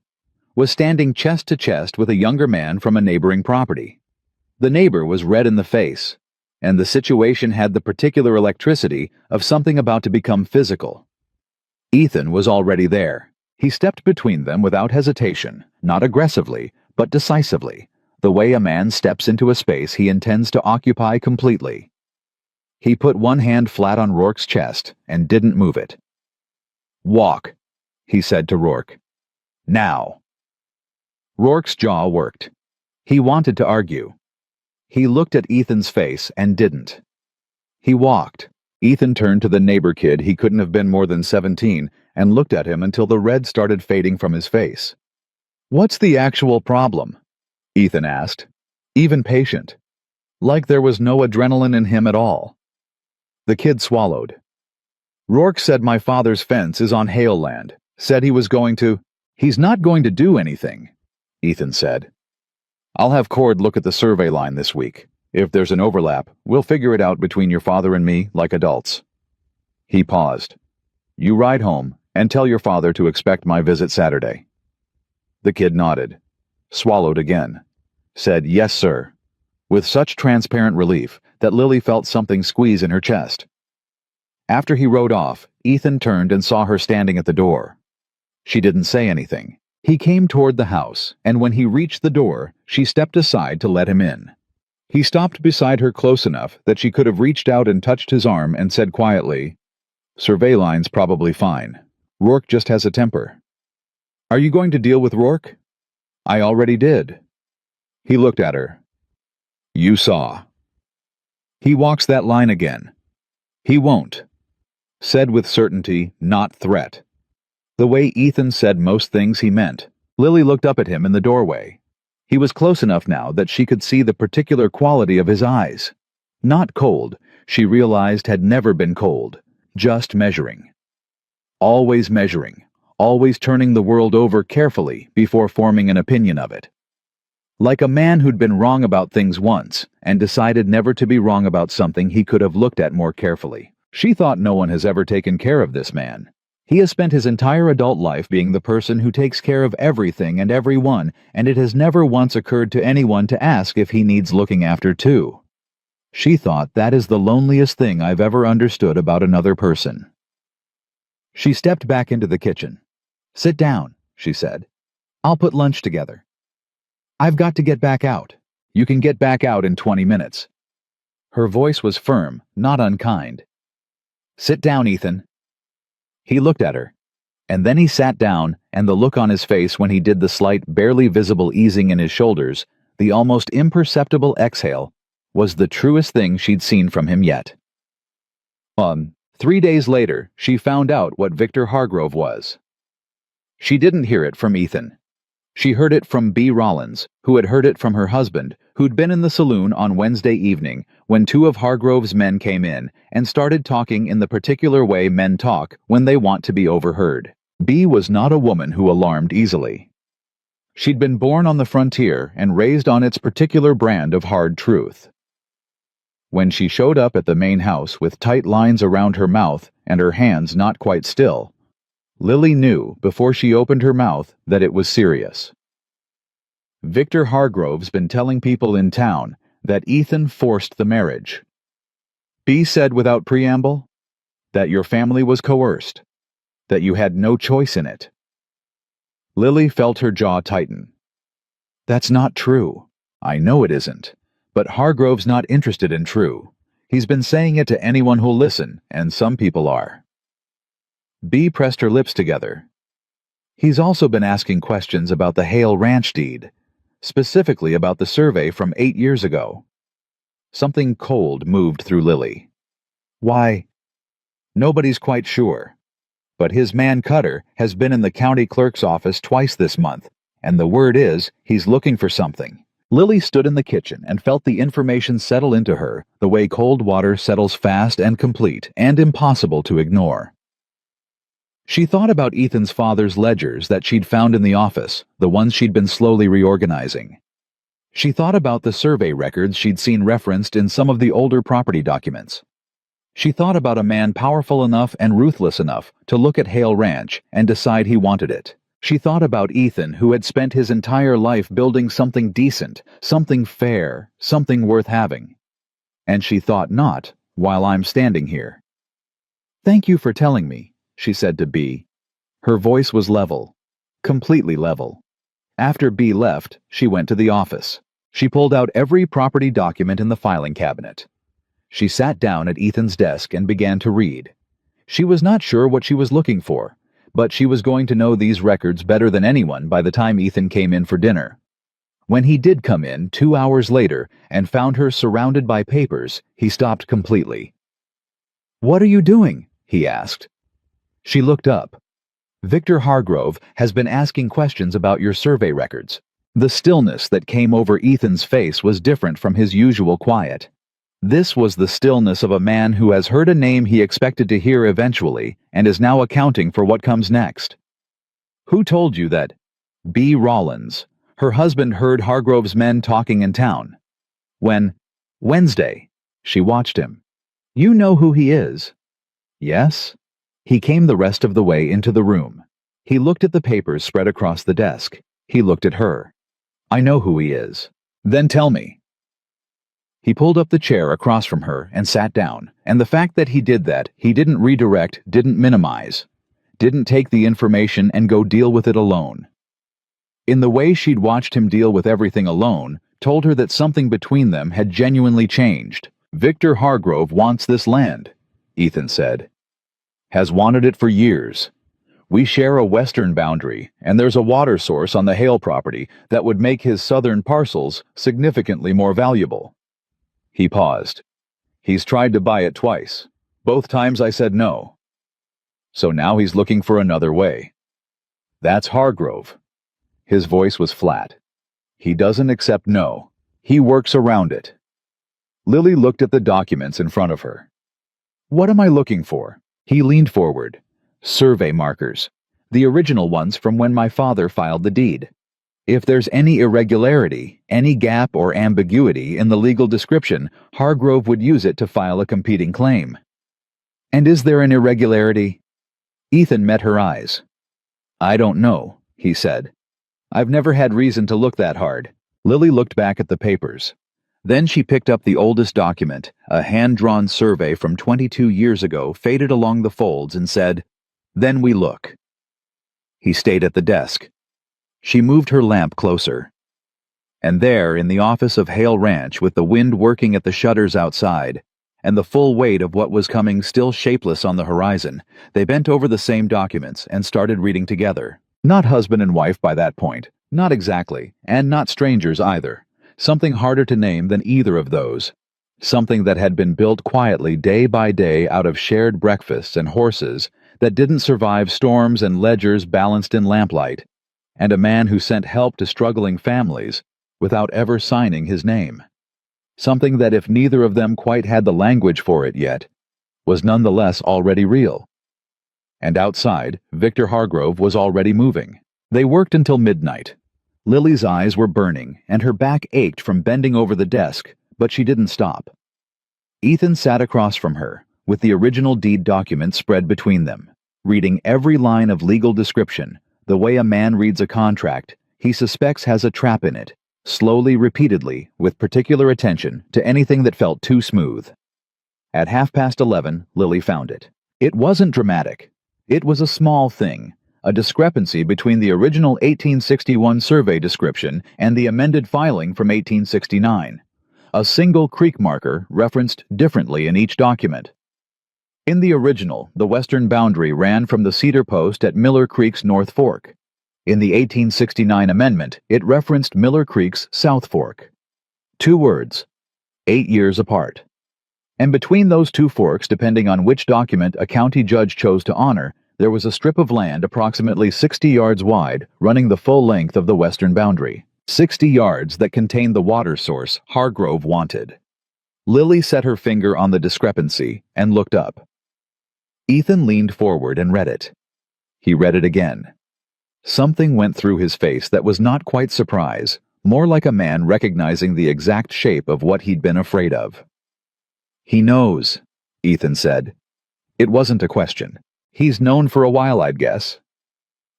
was standing chest to chest with a younger man from a neighboring property. The neighbor was red in the face, and the situation had the particular electricity of something about to become physical. Ethan was already there. He stepped between them without hesitation, not aggressively, but decisively, the way a man steps into a space he intends to occupy completely. He put one hand flat on Rourke's chest and didn't move it. "Walk," he said to Rourke. "Now." Rourke's jaw worked. He wanted to argue. He looked at Ethan's face and didn't. He walked. Ethan turned to the neighbor kid, he couldn't have been more than 17, and looked at him until the red started fading from his face. "What's the actual problem?" Ethan asked, even patient, like there was no adrenaline in him at all. The kid swallowed. "Rourke said my father's fence is on Hale land. Said he was going to—" "He's not going to do anything," Ethan said. "I'll have Cord look at the survey line this week. If there's an overlap, we'll figure it out between your father and me like adults." He paused. "You ride home and tell your father to expect my visit Saturday." The kid nodded, swallowed again, said "Yes, sir," with such transparent relief that Lily felt something squeeze in her chest. After he rode off, Ethan turned and saw her standing at the door. She didn't say anything. He came toward the house, and when he reached the door, she stepped aside to let him in. He stopped beside her close enough that she could have reached out and touched his arm and said quietly, "Survey line's probably fine. Rourke just has a temper." "Are you going to deal with Rourke?" "I already did." He looked at her. "You saw." "He walks that line again." "He won't." Said with certainty, not threat. The way Ethan said most things he meant. Lily looked up at him in the doorway. He was close enough now that she could see the particular quality of his eyes. Not cold, she realized had never been cold, just measuring. Always measuring, always turning the world over carefully before forming an opinion of it. Like a man who'd been wrong about things once and decided never to be wrong about something he could have looked at more carefully. She thought no one has ever taken care of this man. He has spent his entire adult life being the person who takes care of everything and everyone, and it has never once occurred to anyone to ask if he needs looking after too. She thought that is the loneliest thing I've ever understood about another person. She stepped back into the kitchen. "Sit down," she said. "I'll put lunch together." "I've got to get back out." "You can get back out in 20 minutes. Her voice was firm, not unkind. "Sit down, Ethan." He looked at her, and then he sat down, and the look on his face when he did the slight, barely visible easing in his shoulders, the almost imperceptible exhale, was the truest thing she'd seen from him yet. 3 days later, she found out what Victor Hargrove was. She didn't hear it from Ethan. She heard it from B. Rollins, who had heard it from her husband, who'd been in the saloon on Wednesday evening when 2 of Hargrove's men came in and started talking in the particular way men talk when they want to be overheard. B was not a woman who alarmed easily. She'd been born on the frontier and raised on its particular brand of hard truth. When she showed up at the main house with tight lines around her mouth and her hands not quite still, Lily knew before she opened her mouth that it was serious. Victor Hargrove's been telling people in town that Ethan forced the marriage. B said without preamble that your family was coerced, that you had no choice in it. Lily felt her jaw tighten. That's not true. I know it isn't. But Hargrove's not interested in true. He's been saying it to anyone who'll listen, and some people are. B pressed her lips together. He's also been asking questions about the Hale Ranch deed, specifically about the survey from 8 years ago. Something cold moved through Lily. Why? Nobody's quite sure. But his man Cutter has been in the county clerk's office twice this month, and the word is he's looking for something. Lily stood in the kitchen and felt the information settle into her the way cold water settles fast and complete and impossible to ignore. She thought about Ethan's father's ledgers that she'd found in the office, the ones she'd been slowly reorganizing. She thought about the survey records she'd seen referenced in some of the older property documents. She thought about a man powerful enough and ruthless enough to look at Hale Ranch and decide he wanted it. She thought about Ethan, who had spent his entire life building something decent, something fair, something worth having. And she thought not, while I'm standing here. "Thank you for telling me," she said to B. Her voice was level, completely level. After B left, she went to the office. She pulled out every property document in the filing cabinet. She sat down at Ethan's desk and began to read. She was not sure what she was looking for, but she was going to know these records better than anyone by the time Ethan came in for dinner. When he did come in 2 hours later and found her surrounded by papers, he stopped completely. "What are you doing?" he asked. She looked up. "Victor Hargrove has been asking questions about your survey records." The stillness that came over Ethan's face was different from his usual quiet. This was the stillness of a man who has heard a name he expected to hear eventually and is now accounting for what comes next. "Who told you that?" B. Rollins. Her husband heard Hargrove's men talking in town. "When?" "Wednesday." She watched him. "You know who he is?" "Yes." He came the rest of the way into the room. He looked at the papers spread across the desk. He looked at her. "I know who he is." "Then tell me." He pulled up the chair across from her and sat down, and the fact that he did that, he didn't redirect, didn't minimize, didn't take the information and go deal with it alone. In the way she'd watched him deal with everything alone, told her that something between them had genuinely changed. "Victor Hargrove wants this land," Ethan said. "Has wanted it for years. We share a western boundary, and there's a water source on the Hale property that would make his southern parcels significantly more valuable." He paused. "He's tried to buy it twice. Both times I said no. So now he's looking for another way. That's Hargrove." His voice was flat. "He doesn't accept no. He works around it." Lily looked at the documents in front of her. "What am I looking for?" He leaned forward. "Survey markers. The original ones from when my father filed the deed. If there's any irregularity, any gap or ambiguity in the legal description, Hargrove would use it to file a competing claim." "And is there an irregularity?" Ethan met her eyes. "I don't know," he said. "I've never had reason to look that hard." Lily looked back at the papers. Then she picked up the oldest document, a hand-drawn survey from 22 years ago faded along the folds, and said, "Then we look." He stayed at the desk. She moved her lamp closer. And there, in the office of Hale Ranch, with the wind working at the shutters outside, and the full weight of what was coming still shapeless on the horizon, they bent over the same documents and started reading together. Not husband and wife by that point, not exactly, and not strangers either. Something harder to name than either of those. Something that had been built quietly day by day out of shared breakfasts and horses that didn't survive storms and ledgers balanced in lamplight, and a man who sent help to struggling families without ever signing his name. Something that, if neither of them quite had the language for it yet, was nonetheless already real. And outside, Victor Hargrove was already moving. They worked until midnight. Lily's eyes were burning, and her back ached from bending over the desk, but she didn't stop. Ethan sat across from her, with the original deed document spread between them, reading every line of legal description, the way a man reads a contract he suspects has a trap in it, slowly, repeatedly, with particular attention to anything that felt too smooth. At 11:30, Lily found it. It wasn't dramatic. It was a small thing, a discrepancy between the original 1861 survey description and the amended filing from 1869. A single creek marker referenced differently in each document. In the original, the western boundary ran from the cedar post at Miller Creek's North Fork. In the 1869 amendment, it referenced Miller Creek's South Fork. 2 words, 8 years apart. And between those 2 forks, depending on which document a county judge chose to honor, there was a strip of land approximately 60 yards wide, running the full length of the western boundary. 60 yards that contained the water source Hargrove wanted. Lily set her finger on the discrepancy and looked up. Ethan leaned forward and read it. He read it again. Something went through his face that was not quite surprise, more like a man recognizing the exact shape of what he'd been afraid of. "He knows," Ethan said. It wasn't a question. "He's known for a while, I'd guess."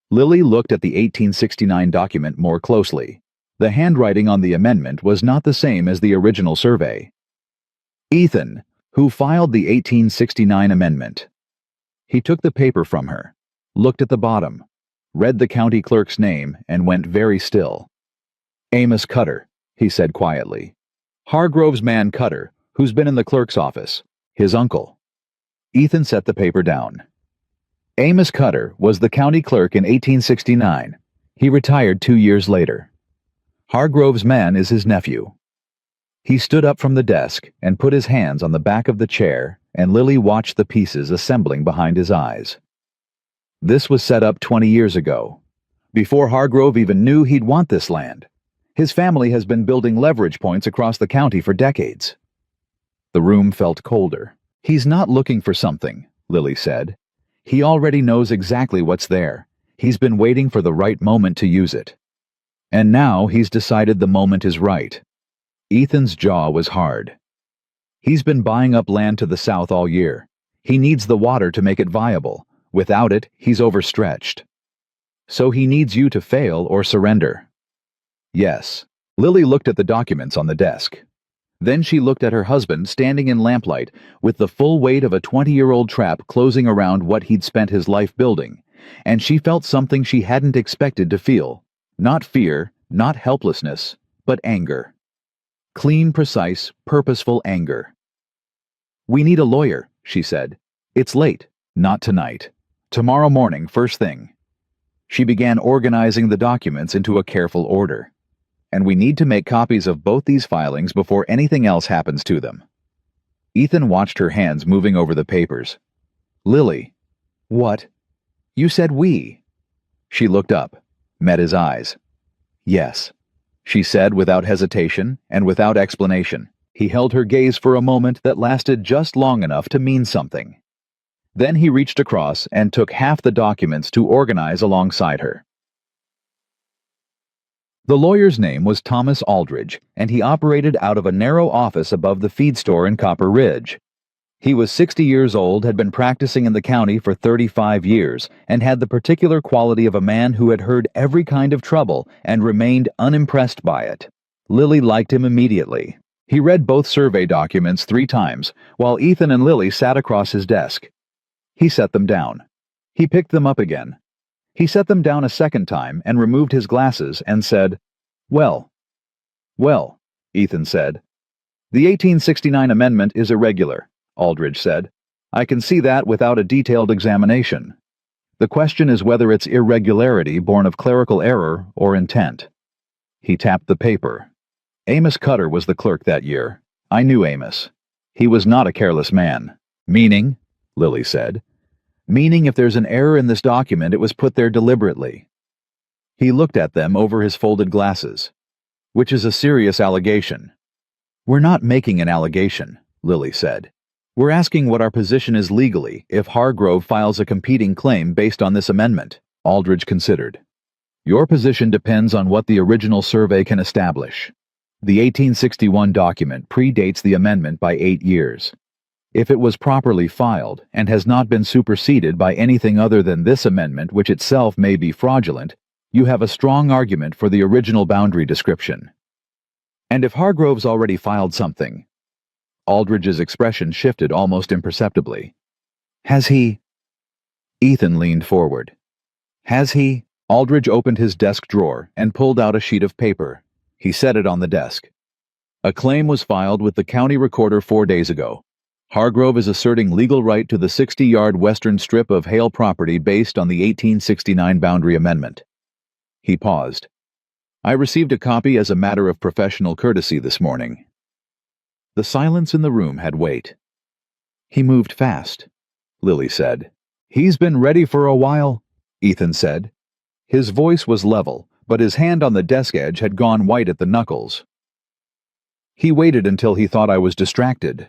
Lily looked at the 1869 document more closely. The handwriting on the amendment was not the same as the original survey. "Ethan, who filed the 1869 amendment." He took the paper from her, looked at the bottom, read the county clerk's name, and went very still. "Amos Cutter," he said quietly. "Hargrove's man Cutter, who's been in the clerk's office. His uncle." Ethan set the paper down. Amos Cutter was the county clerk in 1869. He retired 2 years later. Hargrove's man is his nephew. He stood up from the desk and put his hands on the back of the chair, and Lily watched the pieces assembling behind his eyes. This was set up 20 years ago, before Hargrove even knew he'd want this land. His family has been building leverage points across the county for decades. The room felt colder. "He's not looking for something," Lily said. "He already knows exactly what's there. He's been waiting for the right moment to use it. And now he's decided the moment is right." Ethan's jaw was hard. "He's been buying up land to the south all year. He needs the water to make it viable. Without it, he's overstretched. So he needs you to fail or surrender." "Yes." Lily looked at the documents on the desk. Then she looked at her husband standing in lamplight with the full weight of a 20-year-old trap closing around what he'd spent his life building, and she felt something she hadn't expected to feel. Not fear, not helplessness, but anger. Clean, precise, purposeful anger. "We need a lawyer," she said. "It's late." "Not tonight. Tomorrow morning, first thing." She began organizing the documents into a careful order. "And we need to make copies of both these filings before anything else happens to them." Ethan watched her hands moving over the papers. "Lily." "What?" "You said we." She looked up, met his eyes. "Yes," she said without hesitation and without explanation. He held her gaze for a moment that lasted just long enough to mean something. Then he reached across and took half the documents to organize alongside her. The lawyer's name was Thomas Aldridge, and he operated out of a narrow office above the feed store in Copper Ridge. He was 60 years old, had been practicing in the county for 35 years, and had the particular quality of a man who had heard every kind of trouble and remained unimpressed by it. Lily liked him immediately. He read both survey documents 3 times, while Ethan and Lily sat across his desk. He set them down. He picked them up again. He set them down a second time and removed his glasses and said, "Well." Well, Ethan said. The 1869 amendment is irregular, Aldridge said. I can see that without a detailed examination. The question is whether it's irregularity born of clerical error or intent. He tapped the paper. Amos Cutter was the clerk that year. I knew Amos. He was not a careless man. Meaning, Lily said. Meaning if there's an error in this document, it was put there deliberately. He looked at them over his folded glasses. Which is a serious allegation. We're not making an allegation, Lily said. We're asking what our position is legally if Hargrove files a competing claim based on this amendment, Aldridge considered. Your position depends on what the original survey can establish. The 1861 document predates the amendment by 8 years. If it was properly filed and has not been superseded by anything other than this amendment, which itself may be fraudulent, you have a strong argument for the original boundary description. And if Hargrove's already filed something? Aldridge's expression shifted almost imperceptibly. Has he? Ethan leaned forward. Has he? Aldridge opened his desk drawer and pulled out a sheet of paper. He set it on the desk. A claim was filed with the county recorder 4 days ago. Hargrove is asserting legal right to the 60-yard western strip of Hale property based on the 1869 boundary amendment. He paused. I received a copy as a matter of professional courtesy this morning. The silence in the room had weight. He moved fast, Lily said. He's been ready for a while, Ethan said. His voice was level, but his hand on the desk edge had gone white at the knuckles. He waited until he thought I was distracted.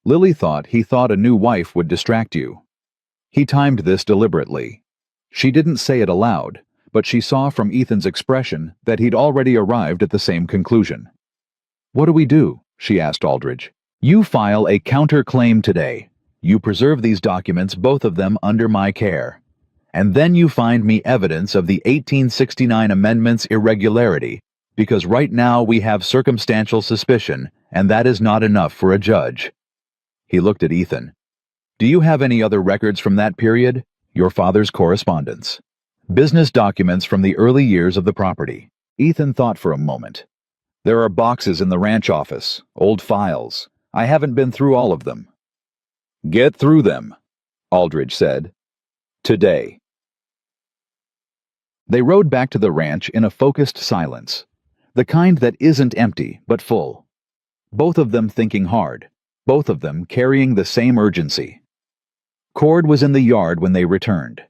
Lily thought he thought a new wife would distract you. He timed this deliberately. She didn't say it aloud, but she saw from Ethan's expression that he'd already arrived at the same conclusion. What do we do? She asked Aldridge. You file a counter-claim today. You preserve these documents, both of them under my care. And then you find me evidence of the 1869 amendment's irregularity, because right now we have circumstantial suspicion, and that is not enough for a judge. He looked at Ethan. Do you have any other records from that period? Your father's correspondence. Business documents from the early years of the property. Ethan thought for a moment. There are boxes in the ranch office, old files. I haven't been through all of them. Get through them, Aldridge said. Today. They rode back to the ranch in a focused silence, the kind that isn't empty but full. Both of them thinking hard, both of them carrying the same urgency. Cord was in the yard when they returned.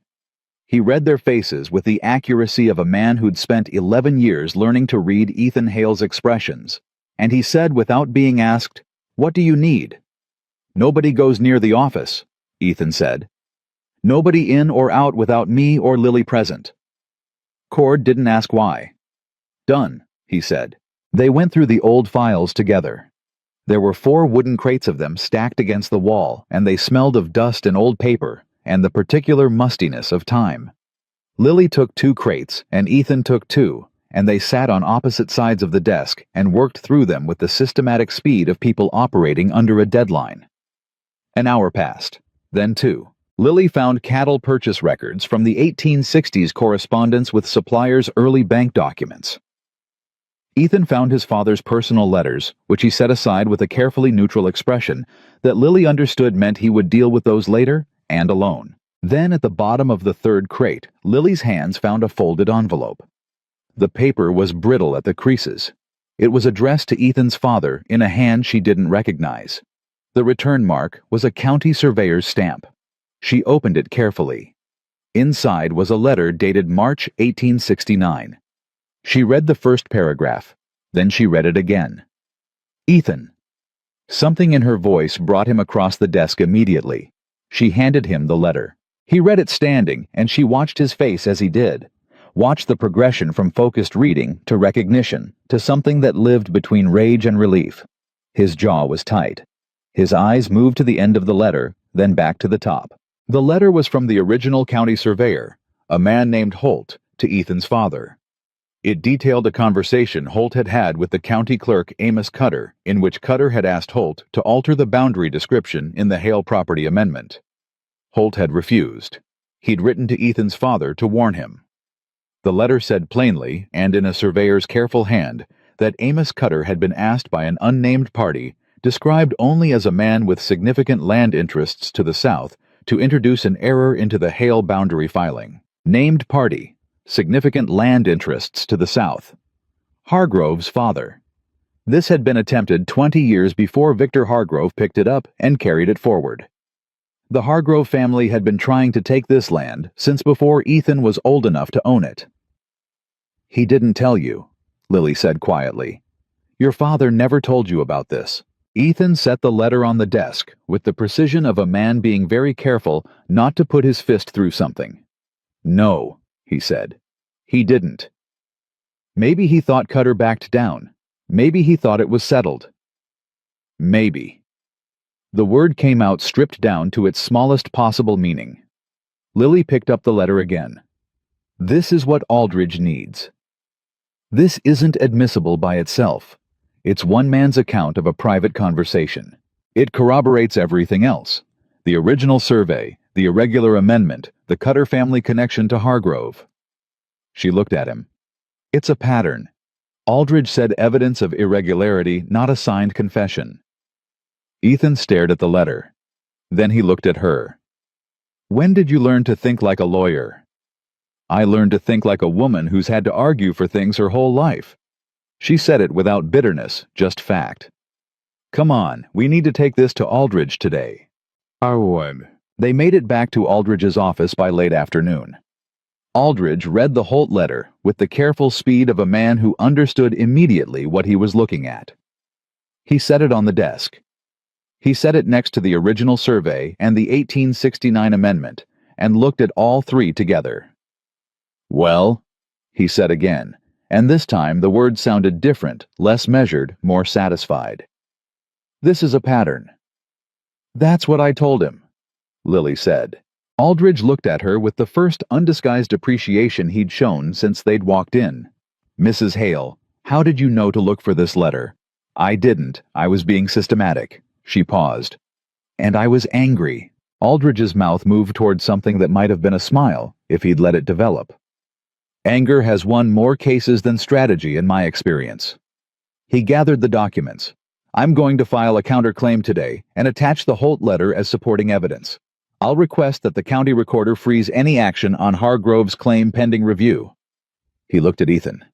He read their faces with the accuracy of a man who'd spent 11 years learning to read Ethan Hale's expressions, and he said without being asked, What do you need? Nobody goes near the office, Ethan said. Nobody in or out without me or Lily present. Cord didn't ask why. Done, he said. They went through the old files together. There were 4 wooden crates of them stacked against the wall, and they smelled of dust and old paper, and the particular mustiness of time. Lily took 2 crates, and Ethan took 2, and they sat on opposite sides of the desk and worked through them with the systematic speed of people operating under a deadline. An hour passed, then 2. Lily found cattle purchase records from the 1860s correspondence with suppliers' early bank documents. Ethan found his father's personal letters, which he set aside with a carefully neutral expression that Lily understood meant he would deal with those later and alone. Then at the bottom of the 3rd crate, Lily's hands found a folded envelope. The paper was brittle at the creases. It was addressed to Ethan's father in a hand she didn't recognize. The return mark was a county surveyor's stamp. She opened it carefully. Inside was a letter dated March 1869. She read the first paragraph. Then she read it again. Ethan. Something in her voice brought him across the desk immediately. She handed him the letter. He read it standing, and she watched his face as he did. Watched the progression from focused reading to recognition to something that lived between rage and relief. His jaw was tight. His eyes moved to the end of the letter, then back to the top. The letter was from the original county surveyor, a man named Holt, to Ethan's father. It detailed a conversation Holt had had with the county clerk Amos Cutter, in which Cutter had asked Holt to alter the boundary description in the Hale property amendment. Holt had refused. He'd written to Ethan's father to warn him. The letter said plainly, and in a surveyor's careful hand, that Amos Cutter had been asked by an unnamed party, described only as a man with significant land interests to the south, to introduce an error into the Hale boundary filing. Named party, significant land interests to the south. Hargrove's father. This had been attempted 20 years before Victor Hargrove picked it up and carried it forward. The Hargrove family had been trying to take this land since before Ethan was old enough to own it. "He didn't tell you," Lily said quietly. "Your father never told you about this." Ethan set the letter on the desk with the precision of a man being very careful not to put his fist through something. "No," he said. "He didn't." Maybe he thought Cutter backed down. Maybe he thought it was settled. Maybe. The word came out stripped down to its smallest possible meaning. Lily picked up the letter again. "This is what Aldridge needs." This isn't admissible by itself. It's one man's account of a private conversation. It corroborates everything else. The original survey, the irregular amendment, the Cutter family connection to Hargrove. She looked at him. "It's a pattern." Aldridge said evidence of irregularity, not a signed confession. Ethan stared at the letter. Then he looked at her. "When did you learn to think like a lawyer?" "I learned to think like a woman who's had to argue for things her whole life." She said it without bitterness, just fact. "Come on, we need to take this to Aldridge today." They made it back to Aldridge's office by late afternoon. Aldridge read the Holt letter with the careful speed of a man who understood immediately what he was looking at. He set it on the desk. He set it next to the original survey and the 1869 amendment, and looked at all three together. "Well," he said again, and this time the words sounded different, less measured, more satisfied. "This is a pattern." "That's what I told him," Lily said. Aldridge looked at her with the first undisguised appreciation he'd shown since they'd walked in. "Mrs. Hale, how did you know to look for this letter?" "I didn't. I was being systematic." She paused. "And I was angry." Aldridge's mouth moved toward something that might have been a smile if he'd let it develop. "Anger has won more cases than strategy in my experience." He gathered the documents. "I'm going to file a counterclaim today and attach the Holt letter as supporting evidence. I'll request that the county recorder freeze any action on Hargrove's claim pending review." He looked at Ethan.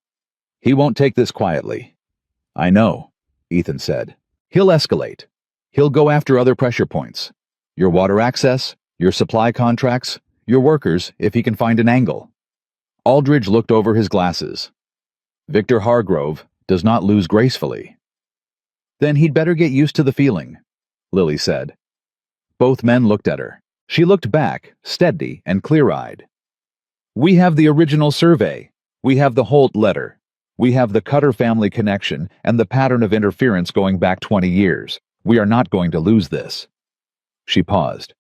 "He won't take this quietly." "I know," Ethan said. "He'll escalate. He'll go after other pressure points. Your water access, your supply contracts, your workers, if he can find an angle." Aldridge looked over his glasses. "Victor Hargrove does not lose gracefully." "Then he'd better get used to the feeling," Lily said. Both men looked at her. She looked back, steady and clear-eyed. "We have the original survey. We have the Holt letter. We have the Cutter family connection and the pattern of interference going back 20 years. We are not going to lose this." She paused.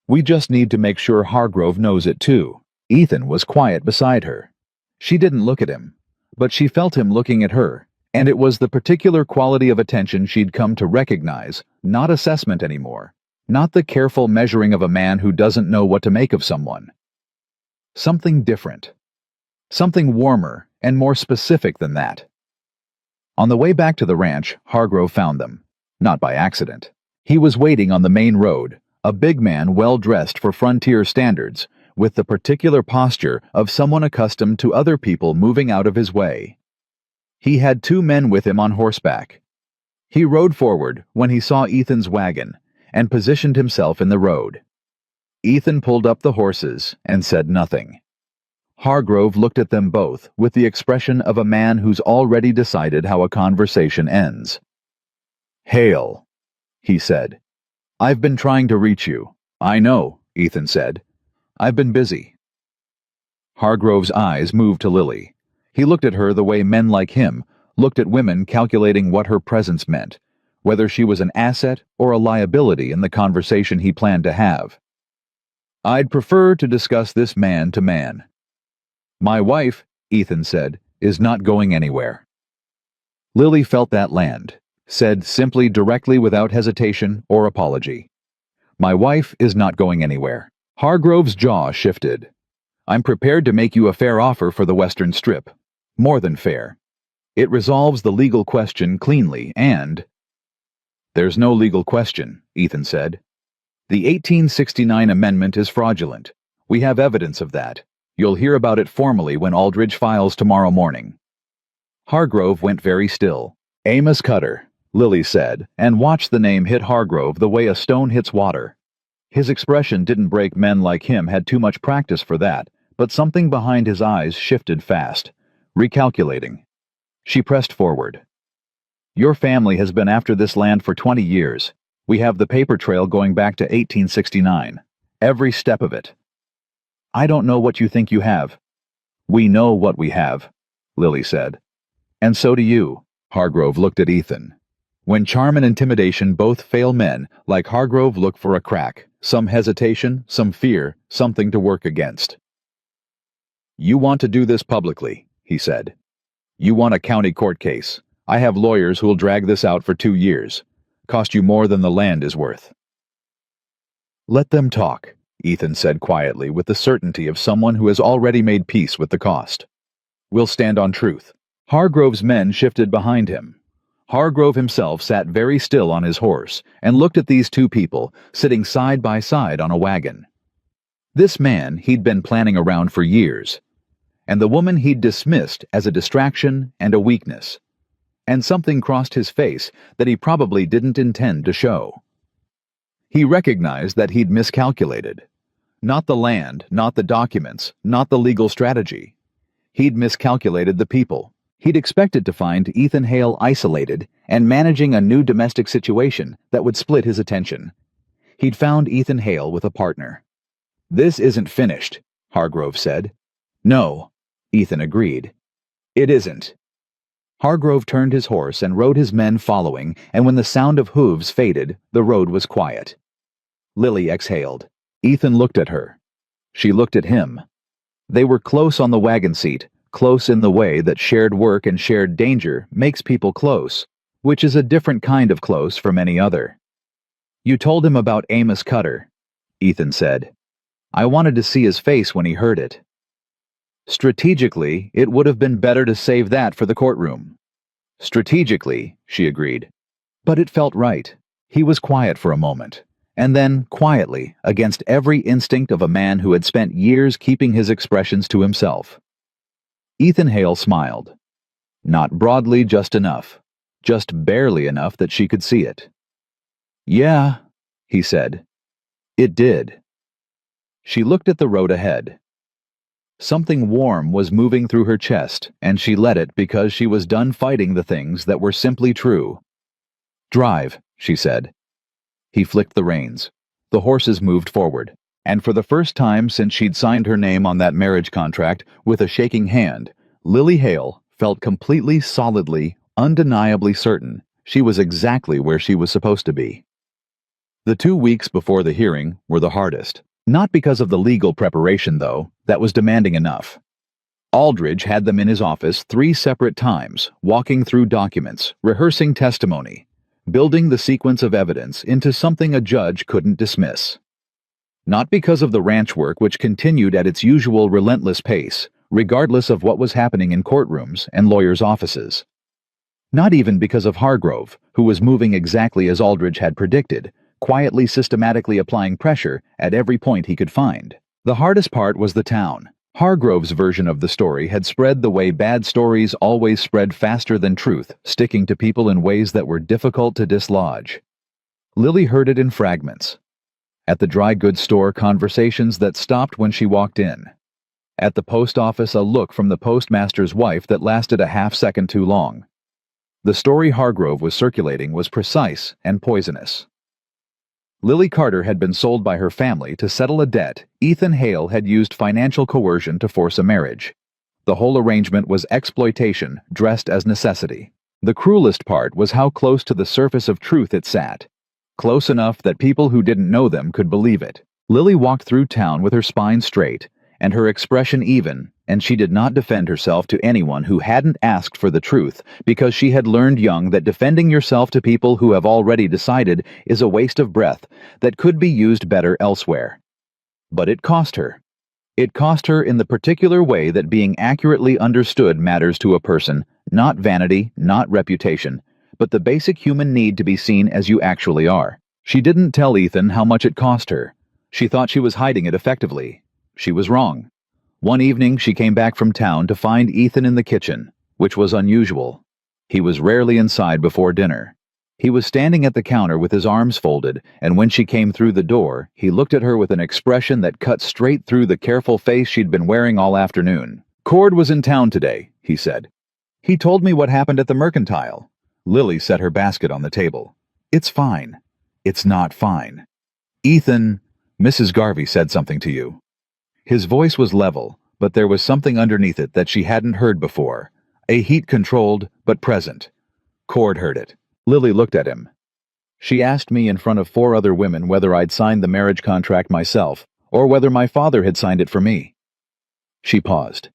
"We just need to make sure Hargrove knows it too." Ethan was quiet beside her. She didn't look at him, but she felt him looking at her, and it was the particular quality of attention she'd come to recognize, not assessment anymore. Not the careful measuring of a man who doesn't know what to make of someone. Something different. Something warmer and more specific than that. On the way back to the ranch, Hargrove found them. Not by accident. He was waiting on the main road, a big man well dressed for frontier standards, with the particular posture of someone accustomed to other people moving out of his way. He had 2 men with him on horseback. He rode forward when he saw Ethan's wagon, and positioned himself in the road. Ethan pulled up the horses and said nothing. Hargrove looked at them both with the expression of a man who's already decided how a conversation ends. "Hale," he said. "I've been trying to reach you." "I know," Ethan said. "I've been busy." Hargrove's eyes moved to Lily. He looked at her the way men like him looked at women, calculating what her presence meant, whether she was an asset or a liability in the conversation he planned to have. "I'd prefer to discuss this man to man." "My wife," Ethan said, "is not going anywhere." Lily felt that land, said simply, directly, without hesitation or apology. "My wife is not going anywhere." Hargrove's jaw shifted. "I'm prepared to make you a fair offer for the Western Strip. More than fair." It resolves the legal question cleanly and— There's no legal question, Ethan said. The 1869 amendment is fraudulent. We have evidence of that. You'll hear about it formally when Aldridge files tomorrow morning. Hargrove went very still. Amos Cutter, Lily said, and watched the name hit Hargrove the way a stone hits water. His expression didn't break. Men like him had too much practice for that, but something behind his eyes shifted fast, recalculating. She pressed forward. Your family has been after this land for 20 years. We have the paper trail going back to 1869. Every step of it. I don't know what you think you have. We know what we have, Lily said. And so do you. Hargrove looked at Ethan. When charm and intimidation both fail, men like Hargrove look for a crack, some hesitation, some fear, something to work against. You want to do this publicly, he said. You want a county court case. I have lawyers who'll drag this out for 2 years. Cost you more than the land is worth. Let them talk, Ethan said quietly with the certainty of someone who has already made peace with the cost. We'll stand on truth. Hargrove's men shifted behind him. Hargrove himself sat very still on his horse and looked at these two people sitting side by side on a wagon. This man he'd been planning around for years, and the woman he'd dismissed as a distraction and a weakness. And something crossed his face that he probably didn't intend to show. He recognized that he'd miscalculated. Not the land, not the documents, not the legal strategy. He'd miscalculated the people. He'd expected to find Ethan Hale isolated and managing a new domestic situation that would split his attention. He'd found Ethan Hale with a partner. This isn't finished, Hargrove said. No, Ethan agreed. It isn't. Hargrove turned his horse and rode his men following, and when the sound of hooves faded, the road was quiet. Lily exhaled. Ethan looked at her. She looked at him. They were close on the wagon seat, close in the way that shared work and shared danger makes people close, which is a different kind of close from any other. You told him about Amos Cutter, Ethan said. I wanted to see his face when he heard it. Strategically, it would have been better to save that for the courtroom. Strategically, she agreed. But it felt right. He was quiet for a moment, and then, quietly, against every instinct of a man who had spent years keeping his expressions to himself. Ethan Hale smiled. Not broadly, just enough. Just barely enough that she could see it. Yeah, he said. It did. She looked at the road ahead. Something warm was moving through her chest, and she let it because she was done fighting the things that were simply true. Drive, she said. He flicked the reins. The horses moved forward, and for the first time since she'd signed her name on that marriage contract with a shaking hand, Lily Hale felt completely, solidly, undeniably certain she was exactly where she was supposed to be. The 2 weeks before the hearing were the hardest. Not because of the legal preparation, though, that was demanding enough. Aldridge had them in his office 3 separate times, walking through documents, rehearsing testimony, building the sequence of evidence into something a judge couldn't dismiss. Not because of the ranch work which continued at its usual relentless pace, regardless of what was happening in courtrooms and lawyers' offices. Not even because of Hargrove, who was moving exactly as Aldridge had predicted, quietly, systematically applying pressure at every point he could find. The hardest part was the town. Hargrove's version of the story had spread the way bad stories always spread, faster than truth, sticking to people in ways that were difficult to dislodge. Lily heard it in fragments. At the dry goods store, conversations that stopped when she walked in. At the post office, a look from the postmaster's wife that lasted a half-second too long. The story Hargrove was circulating was precise and poisonous. Lily Carter had been sold by her family to settle a debt. Ethan Hale had used financial coercion to force a marriage. The whole arrangement was exploitation dressed as necessity. The cruelest part was how close to the surface of truth it sat. Close enough that people who didn't know them could believe it. Lily walked through town with her spine straight, and her expression even, and she did not defend herself to anyone who hadn't asked for the truth, because she had learned young that defending yourself to people who have already decided is a waste of breath that could be used better elsewhere. But it cost her. It cost her in the particular way that being accurately understood matters to a person, Not vanity, not reputation, but the basic human need to be seen as you actually are. She didn't tell Ethan how much it cost her. She thought she was hiding it effectively. She was wrong. One evening she came back from town to find Ethan in the kitchen, which was unusual. He was rarely inside before dinner. He was standing at the counter with his arms folded, and when she came through the door, he looked at her with an expression that cut straight through the careful face she'd been wearing all afternoon. "Cord was in town today," he said. "He told me what happened at the mercantile." Lily set her basket on the table. "It's fine." "It's not fine." "Ethan, Mrs. Garvey said something to you." His voice was level, but there was something underneath it that she hadn't heard before. A heat-controlled, but present. Cord heard it. Lily looked at him. "She asked me in front of 4 other women whether I'd signed the marriage contract myself, or whether my father had signed it for me." She paused.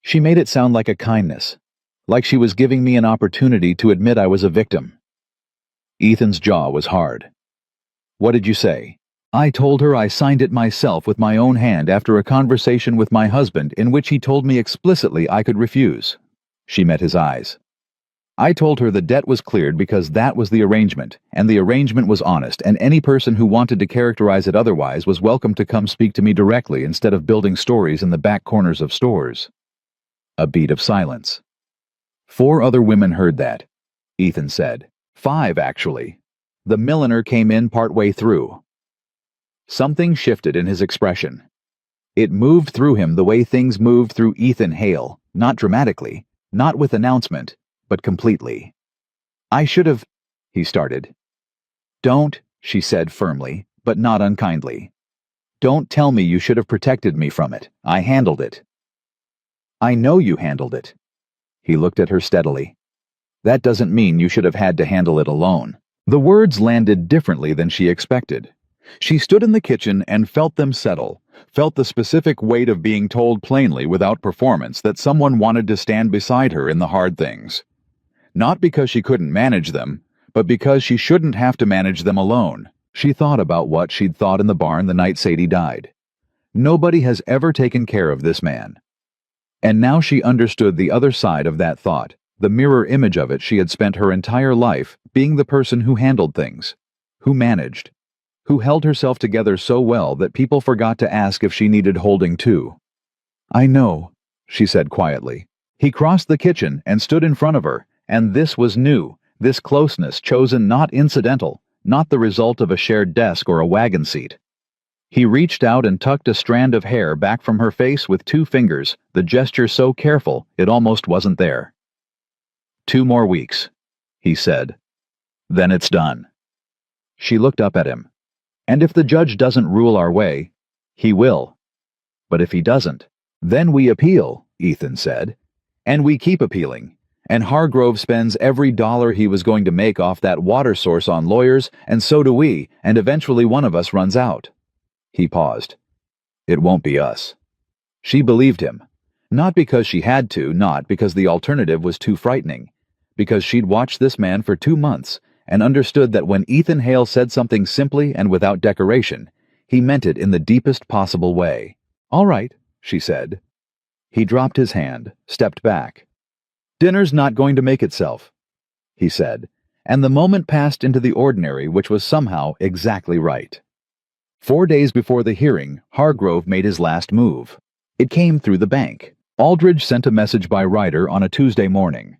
She made it sound like a kindness, like she was giving me an opportunity to admit I was a victim. Ethan's jaw was hard. "What did you say?" "I told her I signed it myself with my own hand after a conversation with my husband in which he told me explicitly I could refuse." She met his eyes. "I told her the debt was cleared because that was the arrangement, and the arrangement was honest, and any person who wanted to characterize it otherwise was welcome to come speak to me directly instead of building stories in the back corners of stores." A beat of silence. 4 other women heard that, Ethan said. 5, actually. The milliner came in partway through. Something shifted in his expression. It moved through him the way things moved through Ethan Hale, not dramatically, not with announcement, but completely. "I should have," he started. "Don't," she said firmly, but not unkindly. "Don't tell me you should have protected me from it. I handled it." "I know you handled it." He looked at her steadily. "That doesn't mean you should have had to handle it alone." The words landed differently than she expected. She stood in the kitchen and felt them settle, felt the specific weight of being told plainly without performance that someone wanted to stand beside her in the hard things. Not because she couldn't manage them, but because she shouldn't have to manage them alone. She thought about what she'd thought in the barn the night Sadie died. Nobody has ever taken care of this man. And now she understood the other side of that thought, the mirror image of it she had spent her entire life being the person who handled things, who managed, who held herself together so well that people forgot to ask if she needed holding too. "I know," she said quietly. He crossed the kitchen and stood in front of her, and this was new, this closeness chosen not incidental, not the result of a shared desk or a wagon seat. He reached out and tucked a strand of hair back from her face with 2 fingers, the gesture so careful it almost wasn't there. "2 more weeks," he said. "Then it's done." She looked up at him. "And if the judge doesn't rule our way, he will. But if he doesn't, then we appeal," Ethan said. "And we keep appealing. And Hargrove spends every dollar he was going to make off that water source on lawyers, and so do we, and eventually one of us runs out." He paused. "It won't be us." She believed him. Not because she had to, not because the alternative was too frightening. Because she'd watched this man for 2 months, and understood that when Ethan Hale said something simply and without decoration, he meant it in the deepest possible way. "All right," she said. He dropped his hand, stepped back. "Dinner's not going to make itself," he said, and the moment passed into the ordinary, which was somehow exactly right. 4 days before the hearing, Hargrove made his last move. It came through the bank. Aldridge sent a message by Ryder on a Tuesday morning.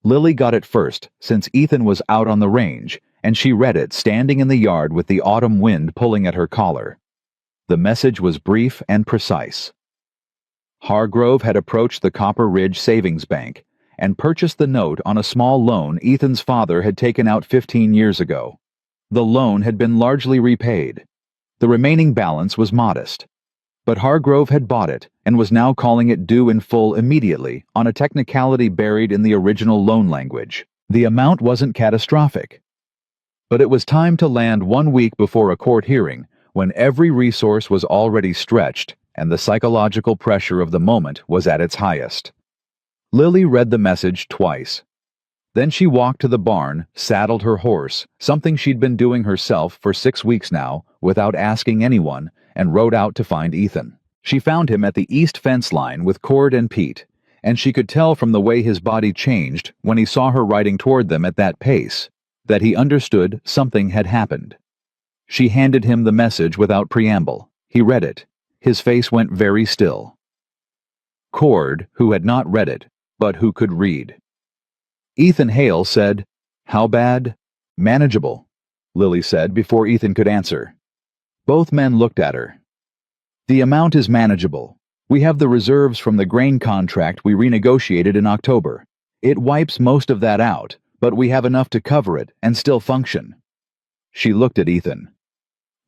Lily got it first, since Ethan was out on the range, and she read it standing in the yard with the autumn wind pulling at her collar. The message was brief and precise. Hargrove had approached the Copper Ridge Savings Bank and purchased the note on a small loan Ethan's father had taken out 15 years ago. The loan had been largely repaid. The remaining balance was modest. But Hargrove had bought it and was now calling it due in full immediately on a technicality buried in the original loan language. The amount wasn't catastrophic. But it was time to land 1 week before a court hearing, when every resource was already stretched and the psychological pressure of the moment was at its highest. Lily read the message twice. Then she walked to the barn, saddled her horse, something she'd been doing herself for 6 weeks now, without asking anyone, and rode out to find Ethan. She found him at the east fence line with Cord and Pete. and she could tell from the way his body changed when he saw her riding toward them at that pace that he understood something had happened. She handed him the message without preamble. He read it. His face went very still. Cord, who had not read it, but who could read. Ethan Hale said, "How bad?" "Manageable," Lily said before Ethan could answer. Both men looked at her. "The amount is manageable. We have the reserves from the grain contract we renegotiated in October. It wipes most of that out, but we have enough to cover it and still function." She looked at Ethan.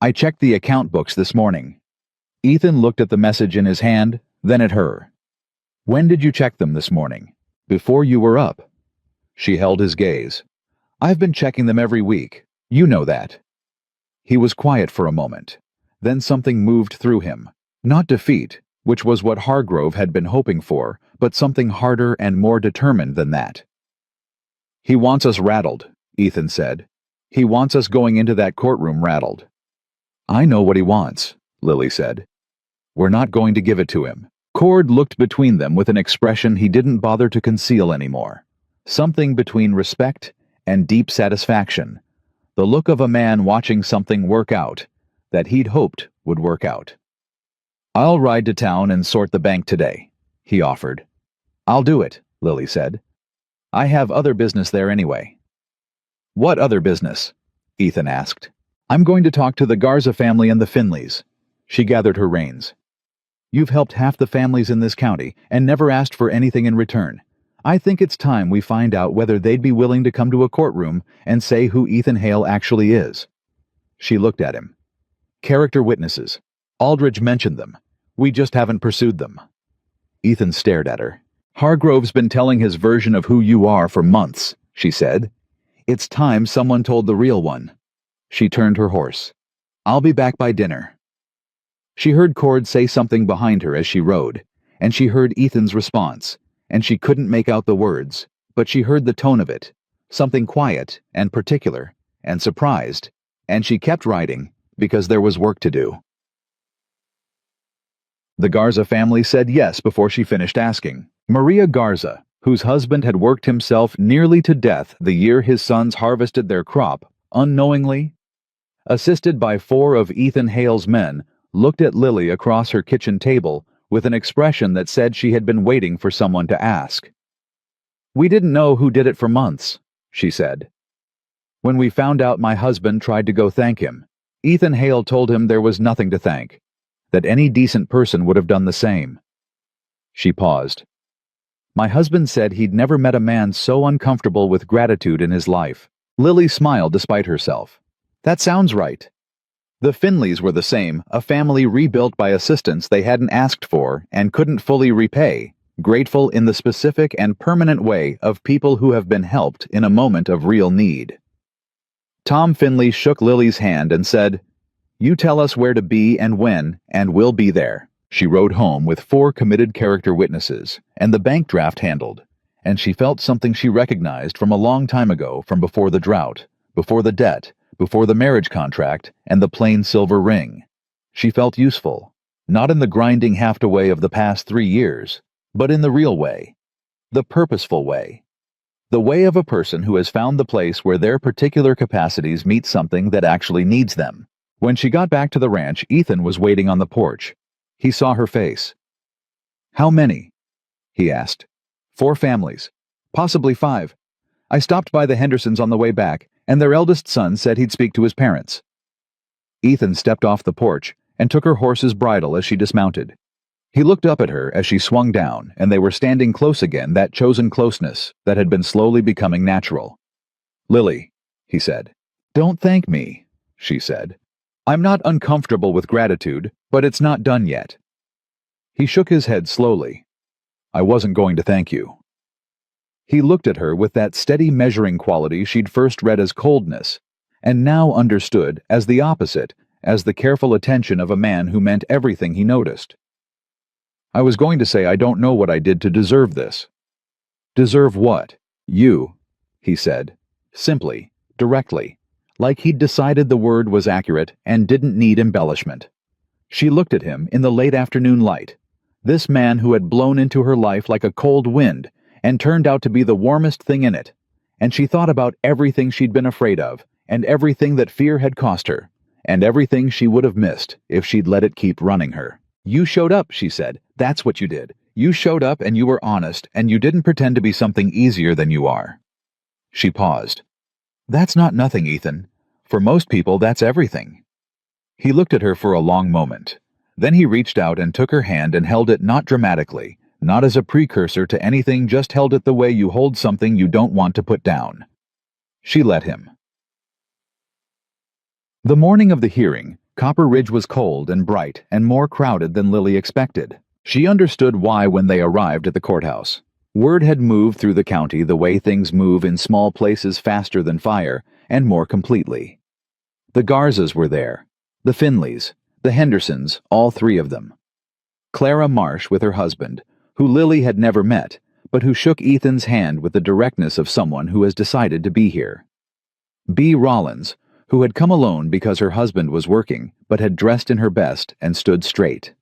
"I checked the account books this morning." Ethan looked at the message in his hand, then at her. "When did you check them this morning?" "Before you were up." She held his gaze. "I've been checking them every week. You know that." He was quiet for a moment. Then something moved through him. Not defeat, which was what Hargrove had been hoping for, but something harder and more determined than that. "He wants us rattled," Ethan said. "He wants us going into that courtroom rattled." "I know what he wants," Lily said. "We're not going to give it to him." Cord looked between them with an expression he didn't bother to conceal anymore. Something between respect and deep satisfaction. The look of a man watching something work out that he'd hoped would work out. "I'll ride to town and sort the bank today," he offered. "I'll do it," Lily said. "I have other business there anyway." "What other business?" Ethan asked. "I'm going to talk to the Garza family and the Finleys." She gathered her reins. "You've helped half the families in this county and never asked for anything in return. I think it's time we find out whether they'd be willing to come to a courtroom and say who Ethan Hale actually is." She looked at him. "Character witnesses. Aldridge mentioned them. We just haven't pursued them." Ethan stared at her. "Hargrove's been telling his version of who you are for months," she said. "It's time someone told the real one." She turned her horse. "I'll be back by dinner." She heard Cord say something behind her as she rode, and she heard Ethan's response, and she couldn't make out the words, but she heard the tone of it, something quiet and particular and surprised, and she kept riding because there was work to do. The Garza family said yes before she finished asking. Maria Garza, whose husband had worked himself nearly to death the year his sons harvested their crop, unknowingly, assisted by 4 of Ethan Hale's men, looked at Lily across her kitchen table with an expression that said she had been waiting for someone to ask. "We didn't know who did it for months," she said. "When we found out my husband tried to go thank him, Ethan Hale told him there was nothing to thank, that any decent person would have done the same." She paused. "My husband said he'd never met a man so uncomfortable with gratitude in his life." Lily smiled despite herself. "That sounds right." The Finleys were the same, a family rebuilt by assistance they hadn't asked for and couldn't fully repay, grateful in the specific and permanent way of people who have been helped in a moment of real need. Tom Finley shook Lily's hand and said, "You tell us where to be and when, and we'll be there." She rode home with 4 committed character witnesses, and the bank draft handled, and she felt something she recognized from a long time ago, from before the drought, before the debt, before the marriage contract, and the plain silver ring. She felt useful, not in the grinding have-to way of the past 3 years, but in the real way, the purposeful way, the way of a person who has found the place where their particular capacities meet something that actually needs them. When she got back to the ranch, Ethan was waiting on the porch. He saw her face. "How many?" he asked. "4 families. Possibly 5. I stopped by the Hendersons on the way back, and their eldest son said he'd speak to his parents." Ethan stepped off the porch and took her horse's bridle as she dismounted. He looked up at her as she swung down, and they were standing close again, that chosen closeness that had been slowly becoming natural. "Lily," he said. "Don't thank me," she said. "I'm not uncomfortable with gratitude, but it's not done yet." He shook his head slowly. "I wasn't going to thank you." He looked at her with that steady measuring quality she'd first read as coldness, and now understood as the opposite, as the careful attention of a man who meant everything he noticed. "I was going to say I don't know what I did to deserve this." "Deserve what?" "You," he said, simply, directly, like he'd decided the word was accurate and didn't need embellishment. She looked at him in the late afternoon light, This man who had blown into her life like a cold wind and turned out to be the warmest thing in it. And she thought about everything she'd been afraid of, and everything that fear had cost her, and everything she would have missed if she'd let it keep running her. "You showed up," she said. "That's what you did. You showed up and you were honest, and you didn't pretend to be something easier than you are." She paused. "That's not nothing, Ethan. For most people, that's everything." He looked at her for a long moment. Then he reached out and took her hand and held it, not dramatically, not as a precursor to anything, just held it the way you hold something you don't want to put down. She let him. The morning of the hearing, Copper Ridge was cold and bright and more crowded than Lily expected. She understood why when they arrived at the courthouse. Word had moved through the county the way things move in small places, faster than fire, and more completely. The Garzas were there, the Finleys, the Hendersons, all three of them. Clara Marsh with her husband, who Lily had never met, but who shook Ethan's hand with the directness of someone who has decided to be here. Bea Rollins, who had come alone because her husband was working, but had dressed in her best and stood straight.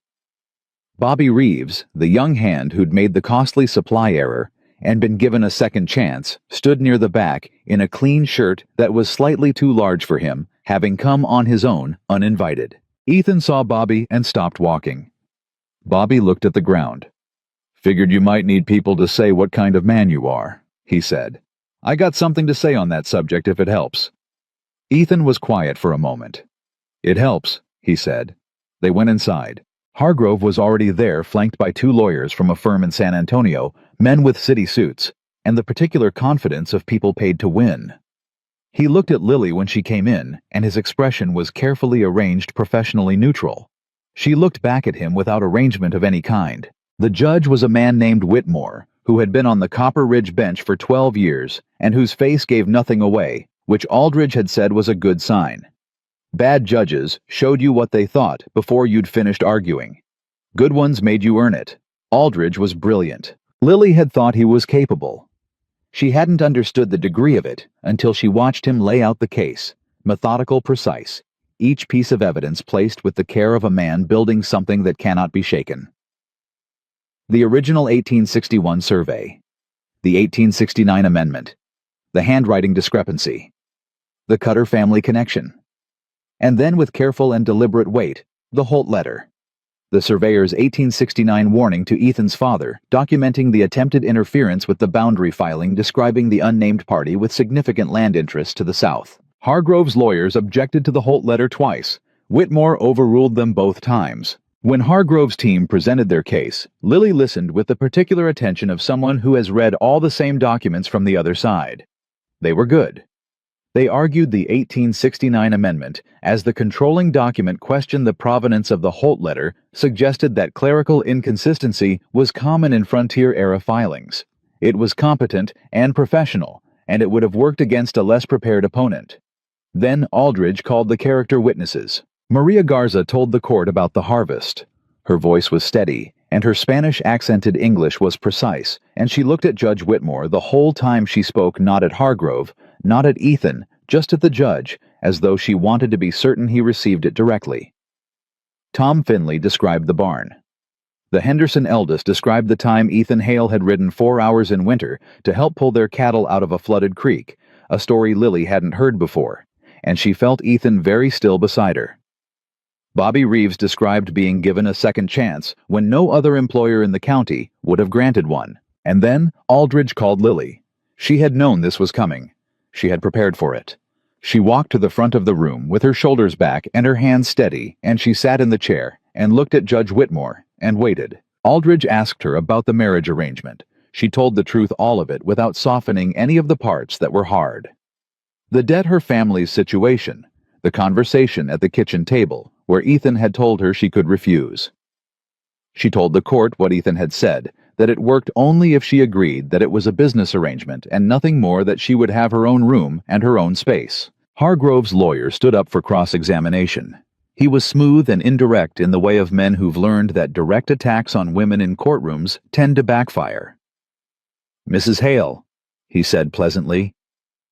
Bobby Reeves, the young hand who'd made the costly supply error and been given a second chance, stood near the back in a clean shirt that was slightly too large for him, having come on his own, uninvited. Ethan saw Bobby and stopped walking. Bobby looked at the ground. "Figured you might need people to say what kind of man you are," he said. "I got something to say on that subject if it helps." Ethan was quiet for a moment. "It helps," he said. They went inside. Hargrove was already there, flanked by two lawyers from a firm in San Antonio, men with city suits, and the particular confidence of people paid to win. He looked at Lily when she came in, and his expression was carefully arranged, professionally neutral. She looked back at him without arrangement of any kind. The judge was a man named Whitmore, who had been on the Copper Ridge bench for 12 years, and whose face gave nothing away, which Aldridge had said was a good sign. Bad judges showed you what they thought before you'd finished arguing. Good ones made you earn it. Aldridge was brilliant. Lily had thought he was capable. She hadn't understood the degree of it until she watched him lay out the case, methodical, precise, each piece of evidence placed with the care of a man building something that cannot be shaken. The original 1861 survey, the 1869 amendment, the handwriting discrepancy, the Cutter family connection, and then with careful and deliberate weight, the Holt letter, the surveyor's 1869 warning to Ethan's father, documenting the attempted interference with the boundary filing describing the unnamed party with significant land interests to the south. Hargrove's lawyers objected to the Holt letter twice. Whitmore overruled them both times. When Hargrove's team presented their case, Lily listened with the particular attention of someone who has read all the same documents from the other side. They were good. They argued the 1869 amendment, as the controlling document questioned the provenance of the Holt letter, suggested that clerical inconsistency was common in frontier-era filings. It was competent and professional, and it would have worked against a less prepared opponent. Then Aldridge called the character witnesses. Maria Garza told the court about the harvest. Her voice was steady, and her Spanish-accented English was precise, and she looked at Judge Whitmore the whole time she spoke, not at Hargrove, not at Ethan, just at the judge, as though she wanted to be certain he received it directly. Tom Finley described the barn. The Henderson eldest described the time Ethan Hale had ridden 4 hours in winter to help pull their cattle out of a flooded creek, a story Lily hadn't heard before, and she felt Ethan very still beside her. Bobby Reeves described being given a second chance when no other employer in the county would have granted one. And then Aldridge called Lily. She had known this was coming. She had prepared for it. She walked to the front of the room with her shoulders back and her hands steady, and she sat in the chair and looked at Judge Whitmore and waited. Aldridge asked her about the marriage arrangement. She told the truth, all of it, without softening any of the parts that were hard. The debt her family's situation, the conversation at the kitchen table, where Ethan had told her she could refuse. She told the court what Ethan had said, that it worked only if she agreed that it was a business arrangement and nothing more, that she would have her own room and her own space. Hargrove's lawyer stood up for cross-examination. He was smooth and indirect in the way of men who've learned that direct attacks on women in courtrooms tend to backfire. "Mrs. Hale," he said pleasantly,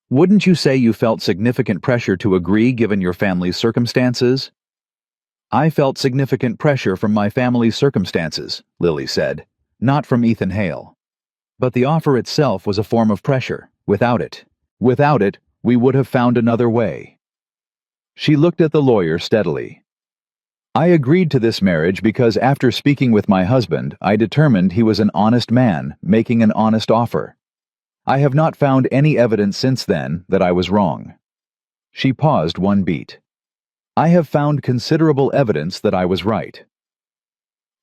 "wouldn't you say you felt significant pressure to agree given your family's circumstances?" I felt significant pressure from my family's circumstances, Lily said, not from Ethan Hale. But the offer itself was a form of pressure. Without it, we would have found another way. She looked at the lawyer steadily. I agreed to this marriage because after speaking with my husband, I determined he was an honest man making an honest offer. I have not found any evidence since then that I was wrong. She paused one beat. I have found considerable evidence that I was right.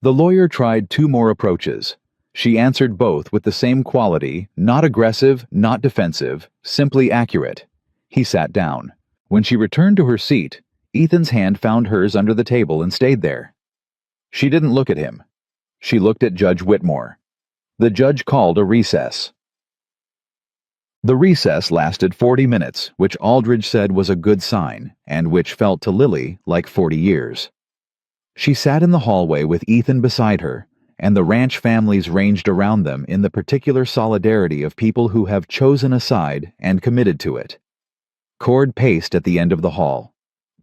The lawyer tried two more approaches. She answered both with the same quality, not aggressive, not defensive, simply accurate. He sat down. When she returned to her seat, Ethan's hand found hers under the table and stayed there. She didn't look at him. She looked at Judge Whitmore. The judge called a recess. The recess lasted 40 minutes, which Aldridge said was a good sign, and which felt to Lily like 40 years. She sat in the hallway with Ethan beside her, and the ranch families ranged around them in the particular solidarity of people who have chosen a side and committed to it. Cord paced at the end of the hall.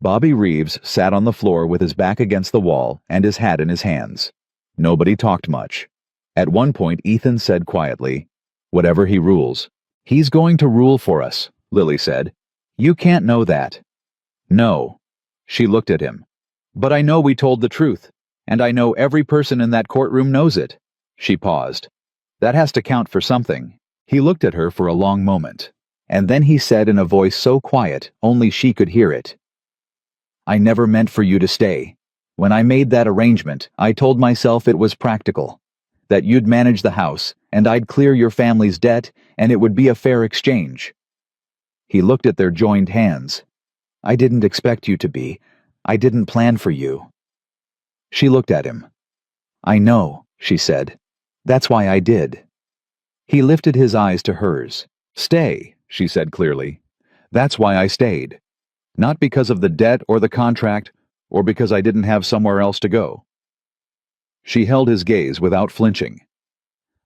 Bobby Reeves sat on the floor with his back against the wall and his hat in his hands. Nobody talked much. At one point Ethan said quietly, "Whatever he rules, he's going to rule for us," Lily said. "You can't know that." "No." She looked at him. "But I know we told the truth, and I know every person in that courtroom knows it." She paused. "That has to count for something." He looked at her for a long moment, and then he said in a voice so quiet only she could hear it, "I never meant for you to stay. When I made that arrangement, I told myself it was practical. That you'd manage the house, and I'd clear your family's debt, and it would be a fair exchange." He looked at their joined hands. "I didn't expect you to be. I didn't plan for you." She looked at him. "I know," she said. "That's why I did." He lifted his eyes to hers. "Stay," she said clearly. "That's why I stayed. Not because of the debt or the contract, or because I didn't have somewhere else to go." She held his gaze without flinching.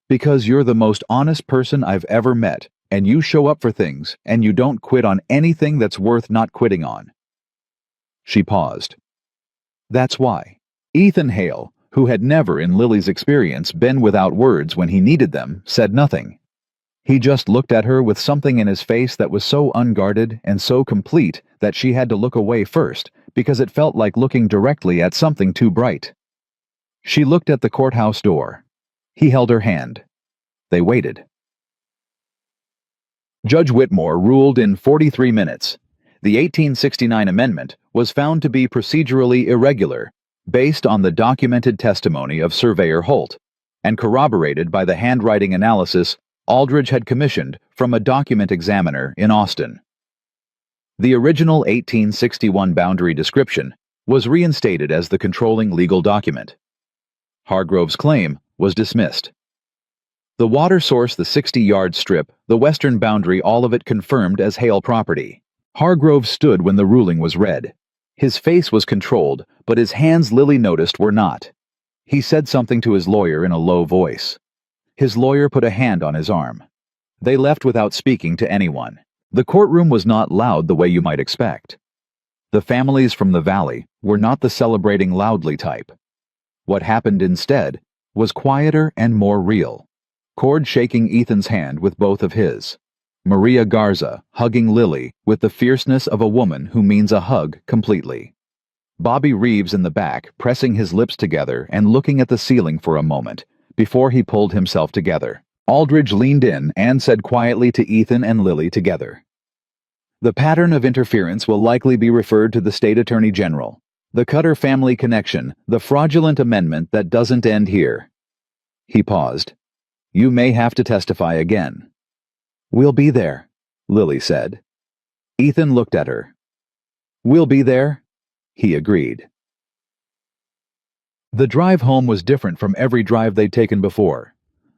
"Because you're the most honest person I've ever met, and you show up for things, and you don't quit on anything that's worth not quitting on." She paused. "That's why." Ethan Hale, who had never in Lily's experience been without words when he needed them, said nothing. He just looked at her with something in his face that was so unguarded and so complete that she had to look away first, because it felt like looking directly at something too bright. She looked at the courthouse door. He held her hand. They waited. Judge Whitmore ruled in 43 minutes. The 1869 amendment was found to be procedurally irregular, based on the documented testimony of Surveyor Holt, and corroborated by the handwriting analysis Aldridge had commissioned from a document examiner in Austin. The original 1861 boundary description was reinstated as the controlling legal document. Hargrove's claim was dismissed. The water source, the 60-yard strip, the western boundary, all of it confirmed as Hale property. Hargrove stood when the ruling was read. His face was controlled, but his hands, Lily noticed, were not. He said something to his lawyer in a low voice. His lawyer put a hand on his arm. They left without speaking to anyone. The courtroom was not loud the way you might expect. The families from the valley were not the celebrating loudly type. What happened instead was quieter and more real. Cord shaking Ethan's hand with both of his. Maria Garza hugging Lily with the fierceness of a woman who means a hug completely. Bobby Reeves in the back pressing his lips together and looking at the ceiling for a moment before he pulled himself together. Aldridge leaned in and said quietly to Ethan and Lily together, "The pattern of interference will likely be referred to the State Attorney General. The Cutter family connection, the fraudulent amendment that doesn't end here." He paused. "You may have to testify again." "We'll be there," Lily said. Ethan looked at her. "We'll be there," he agreed. The drive home was different from every drive they'd taken before.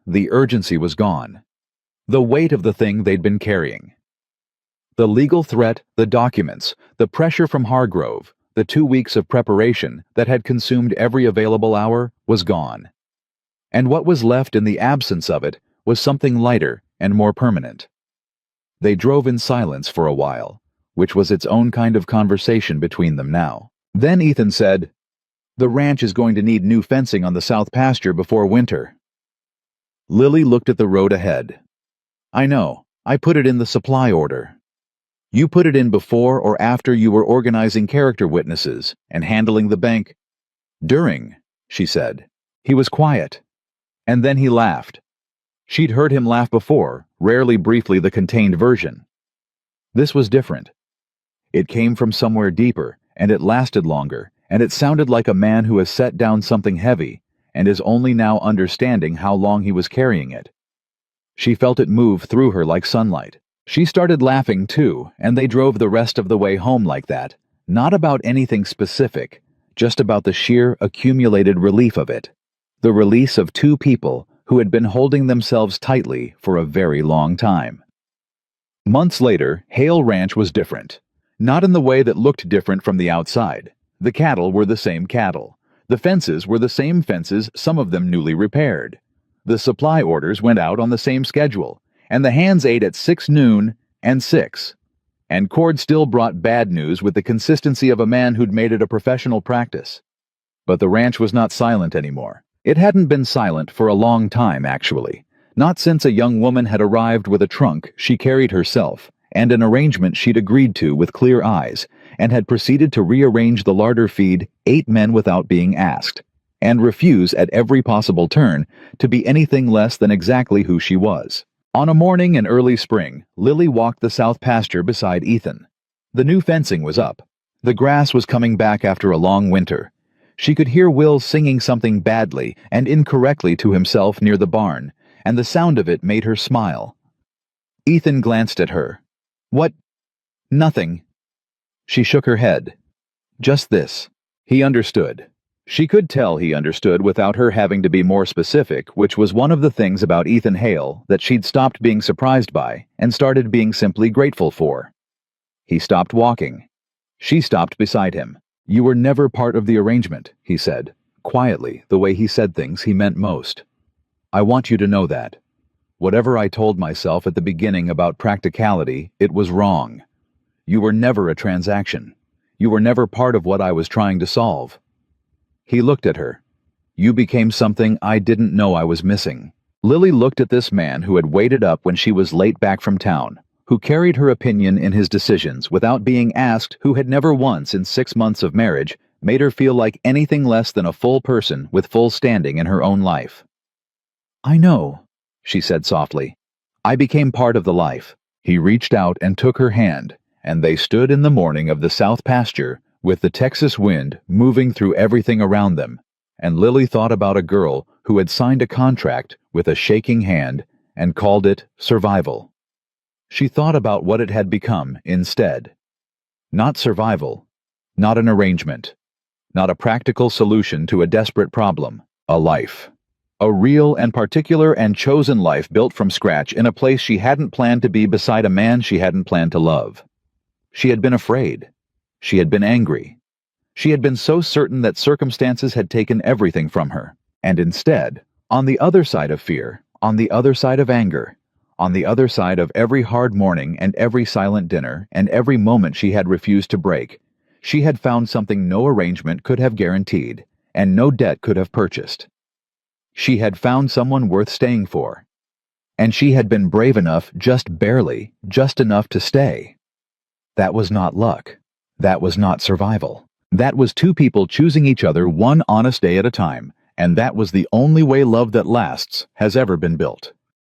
The urgency was gone. The weight of the thing they'd been carrying. The legal threat, the documents, the pressure from Hargrove, the 2 weeks of preparation that had consumed every available hour was gone. And what was left in the absence of it was something lighter and more permanent. They drove in silence for a while, which was its own kind of conversation between them now. Then Ethan said, The ranch is going to need new fencing on the south pasture before winter. Lily looked at the road ahead. I know. I put it in the supply order. You put it in before or after you were organizing character witnesses and handling the bank? During, she said. He was quiet. And then he laughed. She'd heard him laugh before, rarely briefly the contained version. This was different. It came from somewhere deeper, and it lasted longer, and it sounded like a man who has set down something heavy and is only now understanding how long he was carrying it. She felt it move through her like sunlight. She started laughing too, and they drove the rest of the way home like that, not about anything specific, just about the sheer accumulated relief of it. The release of two people who had been holding themselves tightly for a very long time. Months later, Hale Ranch was different. Not in the way that looked different from the outside. The cattle were the same cattle. The fences were the same fences, some of them newly repaired. The supply orders went out on the same schedule, and the hands ate at 6 noon and 6. And Cord still brought bad news with the consistency of a man who'd made it a professional practice. But the ranch was not silent anymore. It hadn't been silent for a long time, actually. Not since a young woman had arrived with a trunk she carried herself, and an arrangement she'd agreed to with clear eyes, and had proceeded to rearrange the larder feed 8 men without being asked, and refuse at every possible turn to be anything less than exactly who she was. On a morning in early spring, Lily walked the south pasture beside Ethan. The new fencing was up. The grass was coming back after a long winter. She could hear Will singing something badly and incorrectly to himself near the barn, and the sound of it made her smile. Ethan glanced at her. What? Nothing. She shook her head. Just this. He understood. She could tell he understood without her having to be more specific, which was one of the things about Ethan Hale that she'd stopped being surprised by and started being simply grateful for. He stopped walking. She stopped beside him. You were never part of the arrangement, he said. Quietly, the way he said things he meant most. I want you to know that. Whatever I told myself at the beginning about practicality, it was wrong. You were never a transaction. You were never part of what I was trying to solve. He looked at her. You became something I didn't know I was missing. Lily looked at this man who had waited up when she was late back from town, who carried her opinion in his decisions without being asked, who had never once in 6 months of marriage made her feel like anything less than a full person with full standing in her own life. I know, she said softly. I became part of the life. He reached out and took her hand, and they stood in the morning of the south pasture with the Texas wind moving through everything around them, and Lily thought about a girl who had signed a contract with a shaking hand and called it survival. She thought about what it had become instead. Not survival, not an arrangement, not a practical solution to a desperate problem, a life. A real and particular and chosen life built from scratch in a place she hadn't planned to be beside a man she hadn't planned to love. She had been afraid. She had been angry. She had been so certain that circumstances had taken everything from her. And instead, on the other side of fear, on the other side of anger, on the other side of every hard morning and every silent dinner and every moment she had refused to break, she had found something no arrangement could have guaranteed and no debt could have purchased. She had found someone worth staying for. And she had been brave enough, just barely, just enough to stay. That was not luck. That was not survival. That was two people choosing each other one honest day at a time, and that was the only way love that lasts has ever been built.